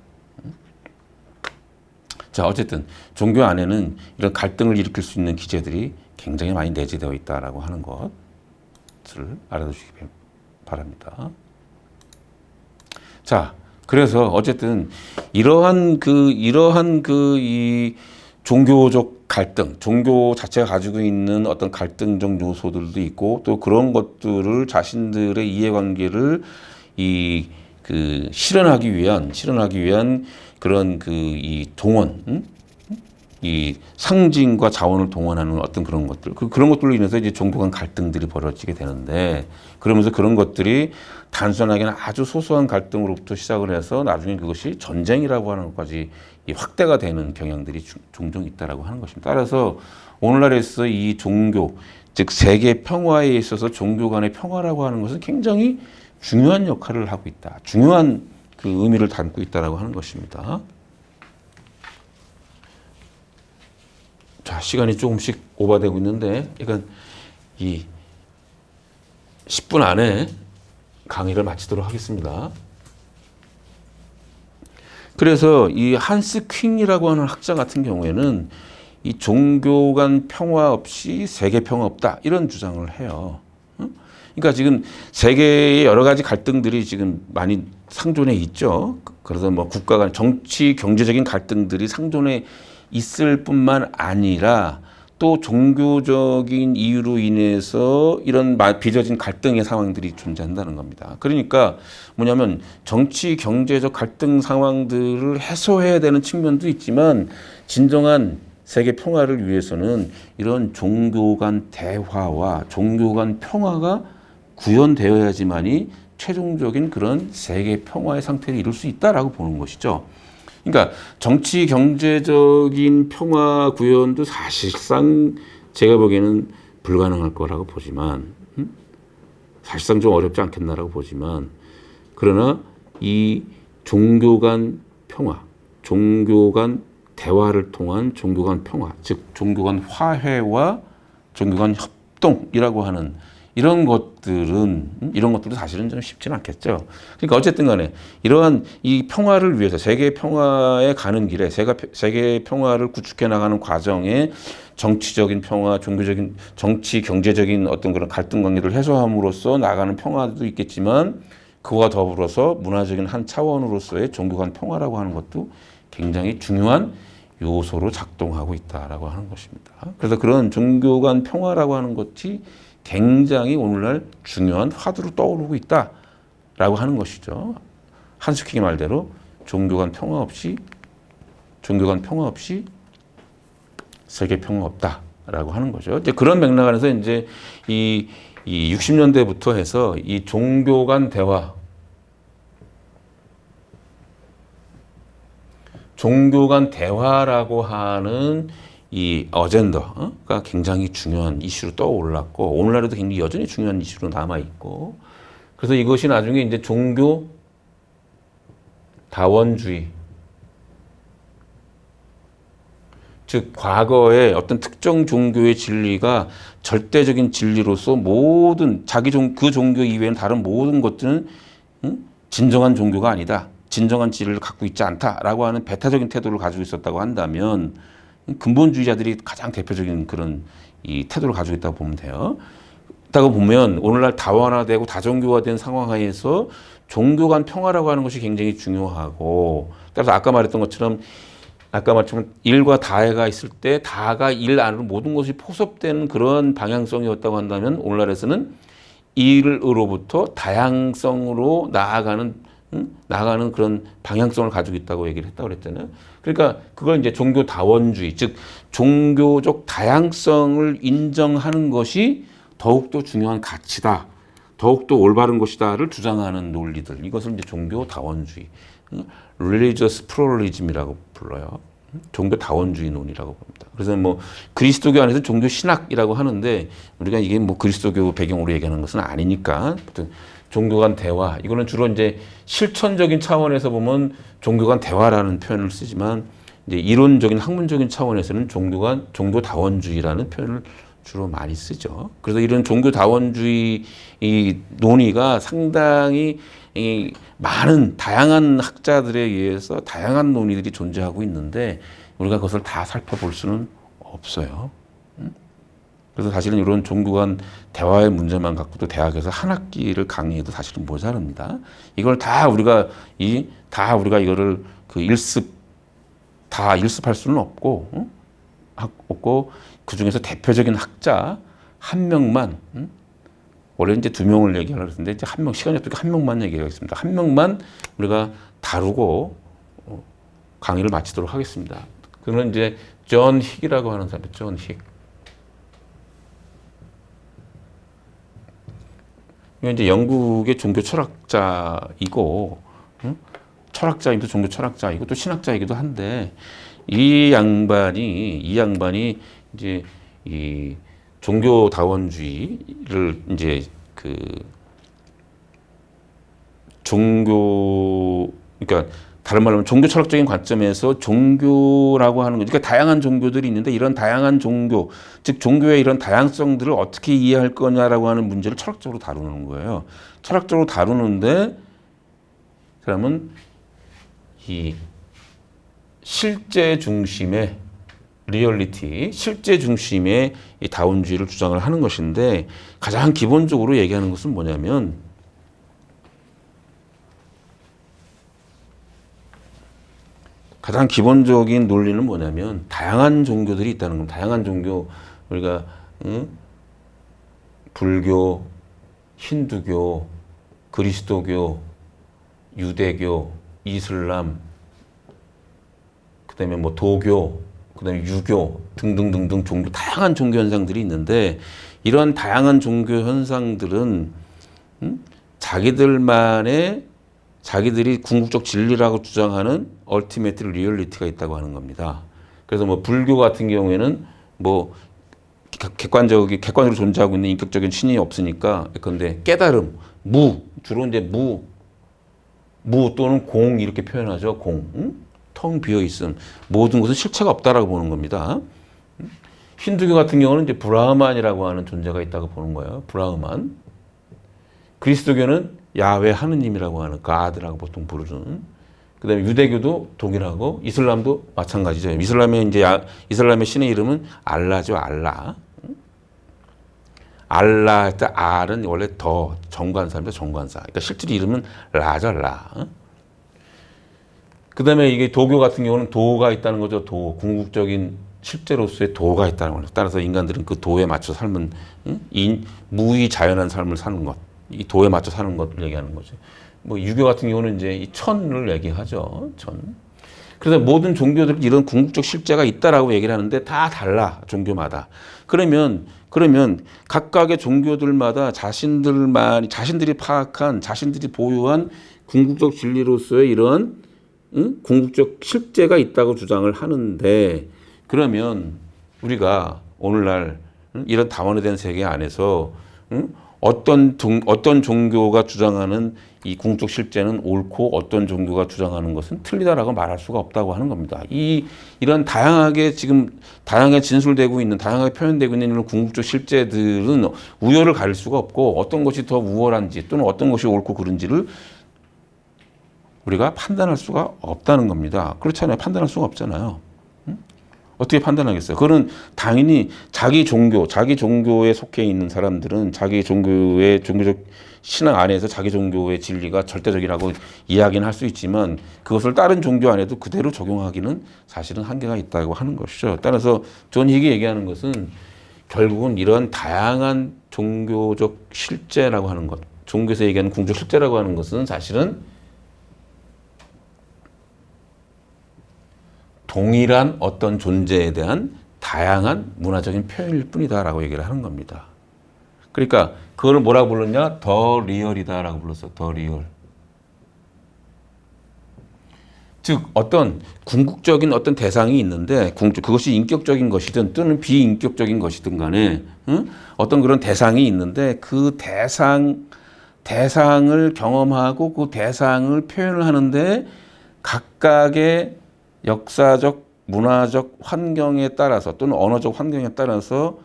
자, 어쨌든 종교 안에는 이런 갈등을 일으킬 수 있는 기제들이 굉장히 많이 내재되어 있다라고 하는 것을 알아두시기 바랍니다. 자, 그래서 어쨌든 이러한 이 종교적 갈등, 종교 자체가 가지고 있는 어떤 갈등적 요소들도 있고 또 그런 것들을 자신들의 이해관계를 실현하기 위한 그런 이 동원, 이 상징과 자원을 동원하는 어떤 그런 것들, 그런 것들로 인해서 이제 종교 간 갈등들이 벌어지게 되는데, 그러면서 그런 것들이 단순하게는 아주 소소한 갈등으로부터 시작을 해서 나중에 그것이 전쟁이라고 하는 것까지 확대가 되는 경향들이 종종 있다라고 하는 것입니다. 따라서 오늘날에서 이 종교, 즉 세계 평화에 있어서 종교 간의 평화라고 하는 것은 굉장히 중요한 역할을 하고 있다. 중요한 그 의미를 담고 있다라고 하는 것입니다. 자, 시간이 조금씩 오버되고 있는데, 그러니까 이 10분 안에 강의를 마치도록 하겠습니다. 그래서 이 한스 퀸이라고 하는 학자 같은 경우에는 이 종교 간 평화 없이 세계 평화 없다 이런 주장을 해요. 그러니까 지금 세계의 여러 가지 갈등들이 지금 많이 상존해 있죠. 그래서 뭐 국가 간 정치, 경제적인 갈등들이 상존해 있을 뿐만 아니라 또 종교적인 이유로 인해서 이런 빚어진 갈등의 상황들이 존재한다는 겁니다. 그러니까 뭐냐면 정치, 경제적 갈등 상황들을 해소해야 되는 측면도 있지만 진정한 세계 평화를 위해서는 이런 종교 간 대화와 종교 간 평화가 구현되어야지만이 최종적인 그런 세계 평화의 상태를 이룰 수 있다라고 보는 것이죠. 그러니까 정치 경제적인 평화 구현도 사실상 제가 보기에는 불가능할 거라고 보지만 사실상 좀 어렵지 않겠나라고 보지만 그러나 이 종교 간 평화, 종교 간 대화를 통한 종교 간 평화, 즉 종교 간 화해와 종교 간 협동이라고 하는 이런 것들도 사실은 좀 쉽지는 않겠죠. 그러니까 어쨌든 간에 이러한 이 평화를 위해서 세계 평화에 가는 길에 세계 평화를 구축해 나가는 과정에 정치적인 평화, 종교적인 정치, 경제적인 어떤 그런 갈등 관계를 해소함으로써 나가는 평화도 있겠지만 그와 더불어서 문화적인 한 차원으로서의 종교 간 평화라고 하는 것도 굉장히 중요한 요소로 작동하고 있다라고 하는 것입니다. 그래서 그런 종교 간 평화라고 하는 것이 굉장히 오늘날 중요한 화두로 떠오르고 있다라고 하는 것이죠. 한스킹의 말대로 종교 간 평화 없이 세계 평화 없다라고 하는 거죠. 이제 그런 맥락 안에서 이제 이 60년대부터 해서 이 종교 간 대화, 종교 간 대화라고 하는 이 어젠더가 굉장히 중요한 이슈로 떠올랐고 오늘날에도 굉장히 여전히 중요한 이슈로 남아 있고 그래서 이것이 나중에 이제 종교 다원주의 즉 과거의 어떤 특정 종교의 진리가 절대적인 진리로서 모든 그 종교 이외에는 다른 모든 것들은 진정한 종교가 아니다. 진정한 진리를 갖고 있지 않다라고 하는 배타적인 태도를 가지고 있었다고 한다면 근본주의자들이 가장 대표적인 그런 이 태도를 가지고 있다고 보면 돼요. 그렇다고 보면 오늘날 다원화되고 다종교화된 상황 하에서 종교 간 평화라고 하는 것이 굉장히 중요하고 따라서 아까 말했던 것처럼 일과 다해가 있을 때 다가 일 안으로 모든 것이 포섭되는 그런 방향성이었다고 한다면 오늘날에서는 일으로부터 다양성으로 나아가는 그런 방향성을 가지고 있다고 얘기를 했다고 그랬잖아요. 그러니까 그걸 이제 종교 다원주의, 즉 종교적 다양성을 인정하는 것이 더욱더 중요한 가치다, 더욱더 올바른 것이다를 주장하는 논리들. 이것을 이제 종교 다원주의, religious pluralism이라고 불러요. 종교 다원주의 논이라고 봅니다. 그래서 뭐 그리스도교 안에서 종교 신학이라고 하는데 우리가 이게 뭐 그리스도교 배경으로 얘기하는 것은 아니니까 종교 간 대화, 이거는 주로 이제 실천적인 차원에서 보면 종교 간 대화라는 표현을 쓰지만 이제 이론적인 학문적인 차원에서는 종교 다원주의라는 표현을 주로 많이 쓰죠. 그래서 이런 종교 다원주의 이 논의가 상당히 이 많은 다양한 학자들에 의해서 다양한 논의들이 존재하고 있는데 우리가 그것을 다 살펴볼 수는 없어요. 그래서 사실은 이런 종교 간 대화의 문제만 갖고도 대학에서 한 학기를 강의해도 사실은 모자랍니다. 이걸 다 우리가 이거를 다 일습할 수는 없고 그 중에서 대표적인 학자 한 명만 원래 이제 2명을 얘기하려고 했는데 이제 시간이 없으니까 한 명만 얘기하겠습니다. 한 명만 우리가 다루고 강의를 마치도록 하겠습니다. 그는 이제 존 힉이라고 하는 사람이에요. 존 힉. 이제 영국의 종교 철학자이고 철학자이기도 종교 철학자이고 또 신학자이기도 한데 이 양반이 이제 이 종교 다원주의를 이제 그러니까 다른 말로 하면 종교 철학적인 관점에서 종교라고 하는 거, 그러니까 다양한 종교들이 있는데 이런 다양한 종교, 즉 종교의 이런 다양성들을 어떻게 이해할 거냐라고 하는 문제를 철학적으로 다루는 거예요. 철학적으로 다루는데 사람은 이 실제 중심의 리얼리티, 실제 중심의 이 다원주의를 주장을 하는 것인데 가장 기본적으로 얘기하는 것은 뭐냐면 가장 기본적인 논리는 뭐냐면 다양한 종교들이 있다는 겁니다. 다양한 종교 우리가 불교, 힌두교, 그리스도교, 유대교, 이슬람, 그다음에 뭐 도교, 그다음에 유교 등등등등 종교 다양한 종교 현상들이 있는데 이런 다양한 종교 현상들은 자기들이 궁극적 진리라고 주장하는 얼티메트 리얼리티가 있다고 하는 겁니다. 그래서 뭐 불교 같은 경우에는 뭐 객관적으로 존재하고 있는 인격적인 신이 없으니까 그런데 깨달음, 주로 이제 무 또는 공 이렇게 표현하죠. 텅 비어 있음. 모든 것은 실체가 없다라고 보는 겁니다. 힌두교 같은 경우는 이제 브라흐만이라고 하는 존재가 있다고 보는 거예요. 브라흐만. 그리스도교는 야훼 하느님이라고 하는 가드라고 보통 부르는. 그다음에 유대교도 동일하고 이슬람도 마찬가지죠. 이슬람의 신의 이름은 알라죠. 알라. 알라 할 때 알은 원래 더 정관사입니다. 정관사. 그러니까 실제로 이름은 라죠. 라. 그다음에 이게 도교 같은 경우는 도가 있다는 거죠. 궁극적인 실제로서의 도가 있다는 거죠. 따라서 인간들은 그 도에 맞춰 삶은 무의자연한 삶을 사는 것, 이 도에 맞춰 사는 것을 얘기하는 거죠. 뭐 유교 같은 경우는 이제 이 천을 얘기하죠. 천. 그래서 모든 종교들은 이런 궁극적 실제가 있다라고 얘기를 하는데 다 달라 종교마다. 그러면 각각의 종교들마다 자신들이 파악한 자신들이 보유한 궁극적 진리로서의 이런 궁극적 실제가 있다고 주장을 하는데 그러면 우리가 오늘날 이런 다원화된 세계 안에서 어떤 종교가 주장하는 이 궁극적 실제는 옳고 어떤 종교가 주장하는 것은 틀리다라고 말할 수가 없다고 하는 겁니다. 이런 다양하게 진술되고 있는 다양하게 표현되고 있는 이런 궁극적 실제들은 우열을 가릴 수가 없고 어떤 것이 더 우월한지 또는 어떤 것이 옳고 그른지를 우리가 판단할 수가 없다는 겁니다. 그렇잖아요. 판단할 수가 없잖아요. 어떻게 판단하겠어요? 그거는 당연히 자기 종교에 속해 있는 사람들은 자기 종교의 종교적 신앙 안에서 자기 종교의 진리가 절대적이라고 이야기는 할 수 있지만 그것을 다른 종교 안에도 그대로 적용하기는 사실은 한계가 있다고 하는 것이죠. 따라서 존 힉이 얘기하는 것은 결국은 이런 다양한 종교적 실제라고 하는 것, 종교에서 얘기하는 궁극적 실제라고 하는 것은 사실은 동일한 어떤 존재에 대한 다양한 문화적인 표현일 뿐이다라고 얘기를 하는 겁니다. 그러니까 그거를 뭐라고 불렀냐? 더 리얼이다라고 불렀어. 더 리얼. 즉 어떤 궁극적인 어떤 대상이 있는데 그것이 인격적인 것이든 또는 비인격적인 것이든 간에 어떤 그런 대상이 있는데 그 대상을 경험하고 그 대상을 표현을 하는데 각각의 역사적, 문화적 환경에 따라서 또는 언어적 환경에 따라서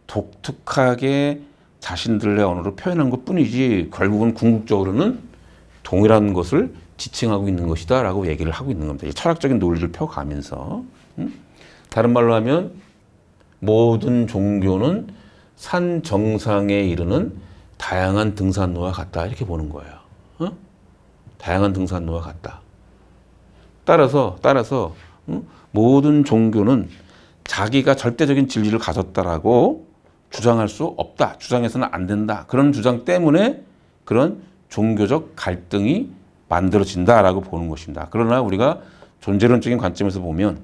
독특하게 자신들의 언어로 표현한 것뿐이지 결국은 궁극적으로는 동일한 것을 지칭하고 있는 것이다 라고 얘기를 하고 있는 겁니다. 철학적인 논리를 펴가면서 다른 말로 하면 모든 종교는 산 정상에 이르는 다양한 등산로와 같다 이렇게 보는 거예요. 다양한 등산로와 같다. 따라서 모든 종교는 자기가 절대적인 진리를 가졌다라고 주장할 수 없다. 주장해서는 안 된다. 그런 주장 때문에 그런 종교적 갈등이 만들어진다라고 보는 것입니다. 그러나 우리가 존재론적인 관점에서 보면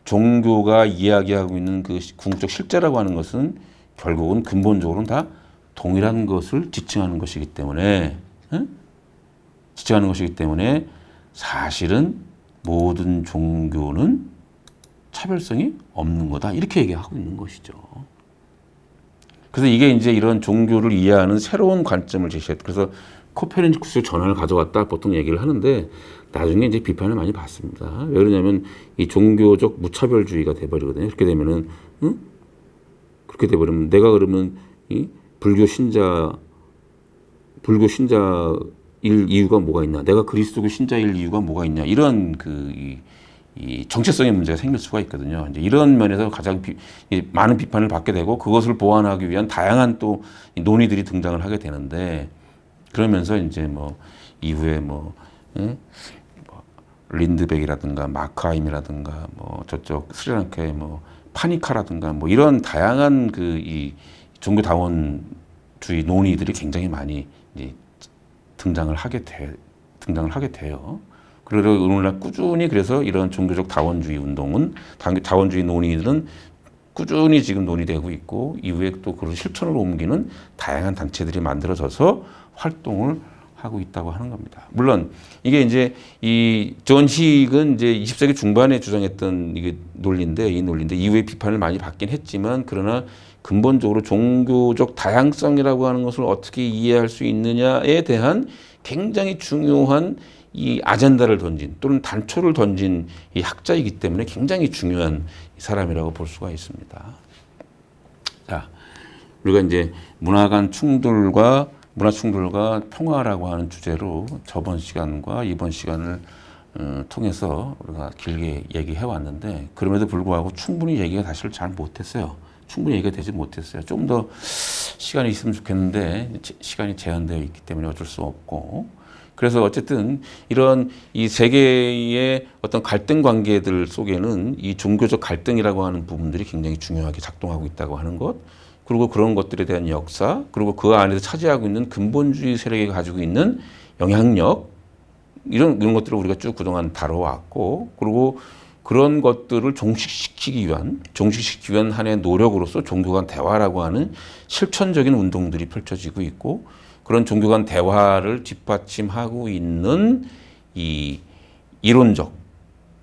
종교가 이야기하고 있는 그 궁극적 실제라고 하는 것은 결국은 근본적으로는 다 동일한 것을 지칭하는 것이기 때문에 사실은 모든 종교는 차별성이 없는 거다. 이렇게 얘기하고 있는 것이죠. 그래서 이게 이제 이런 종교를 이해하는 새로운 관점을 제시했다. 그래서 코페르니쿠스의 전환을 가져왔다 보통 얘기를 하는데 나중에 이제 비판을 많이 받습니다. 왜 그러냐면 이 종교적 무차별주의가 돼버리거든요. 그렇게 되면은 내가 그러면 이 불교 신자일 이유가 뭐가 있냐? 내가 그리스도교 신자일 이유가 뭐가 있냐? 이런 이 정체성의 문제가 생길 수가 있거든요. 이제 이런 면에서 가장 많은 비판을 받게 되고 그것을 보완하기 위한 다양한 또 논의들이 등장을 하게 되는데 그러면서 이제 뭐 이후에 뭐, 뭐 린드백이라든가 마크하임이라든가 뭐 저쪽 스리랑카의 뭐 파니카라든가 뭐 이런 다양한 그 이 종교 다원주의 논의들이 굉장히 많이 이제 등장을 하게 돼요. 그래서 오늘날 꾸준히 그래서 이런 종교적 다원주의 운동은 다원주의 논의들은 꾸준히 지금 논의되고 있고 이후에 또 그런 실천으로 옮기는 다양한 단체들이 만들어져서 활동을 하고 있다고 하는 겁니다. 물론 이게 이제 이 존 식은 이제 20세기 중반에 주장했던 이게 논리인데 이후에 비판을 많이 받긴 했지만 그러나 근본적으로 종교적 다양성이라고 하는 것을 어떻게 이해할 수 있느냐에 대한 굉장히 중요한 이 아젠다를 던진 또는 단초를 던진 이 학자이기 때문에 굉장히 중요한 사람이라고 볼 수가 있습니다. 자, 우리가 이제 문화 충돌과 평화라고 하는 주제로 저번 시간과 이번 시간을 통해서 우리가 길게 얘기해 왔는데 그럼에도 불구하고 충분히 얘기가 사실 잘 못했어요. 충분히 얘기가 되지 못했어요. 좀 더 시간이 있으면 좋겠는데 시간이 제한되어 있기 때문에 어쩔 수 없고 그래서 어쨌든 이런 이 세계의 어떤 갈등 관계들 속에는 이 종교적 갈등이라고 하는 부분들이 굉장히 중요하게 작동하고 있다고 하는 것, 그리고 그런 것들에 대한 역사, 그리고 그 안에서 차지하고 있는 근본주의 세력이 가지고 있는 영향력, 이런 것들을 우리가 쭉 그동안 다뤄왔고, 그리고 그런 것들을 종식시키기 위한 하나의 노력으로서 종교 간 대화라고 하는 실천적인 운동들이 펼쳐지고 있고, 그런 종교 간 대화를 뒷받침하고 있는 이 이론적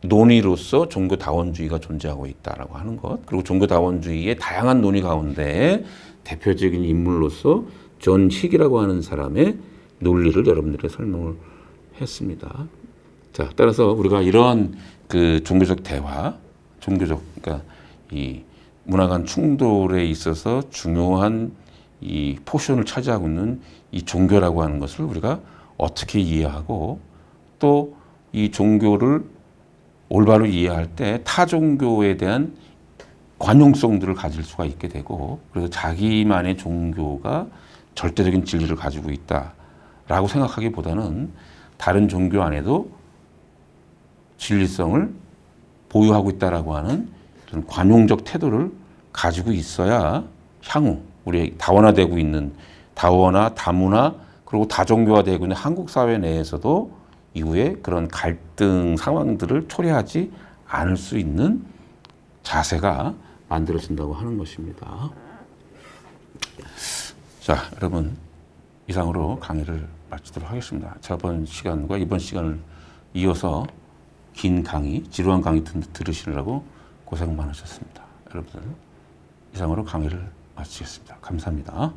논의로서 종교 다원주의가 존재하고 있다라고 하는 것, 그리고 종교 다원주의의 다양한 논의 가운데 대표적인 인물로서 존 식이라고 하는 사람의 논리를 여러분들에게 설명을 했습니다. 자, 따라서 우리가 이런 그 종교적 대화, 그러니까 이 문화 간 충돌에 있어서 중요한 이 포션을 차지하고 있는 이 종교라고 하는 것을 우리가 어떻게 이해하고 또 이 종교를 올바로 이해할 때 타 종교에 대한 관용성들을 가질 수가 있게 되고 그래서 자기만의 종교가 절대적인 진리를 가지고 있다라고 생각하기보다는 다른 종교 안에도 진리성을 보유하고 있다라고 하는 좀 관용적 태도를 가지고 있어야 향후 우리 다원화되고 있는 다원화, 다문화 그리고 다종교화되고 있는 한국 사회 내에서도 이후에 그런 갈등 상황들을 초래하지 않을 수 있는 자세가 만들어진다고 하는 것입니다. 자, 여러분 이상으로 강의를 마치도록 하겠습니다. 저번 시간과 이번 시간을 이어서 긴 강의, 지루한 강의 들으시느라고 고생 많으셨습니다. 여러분들 이상으로 강의를 마치겠습니다. 감사합니다.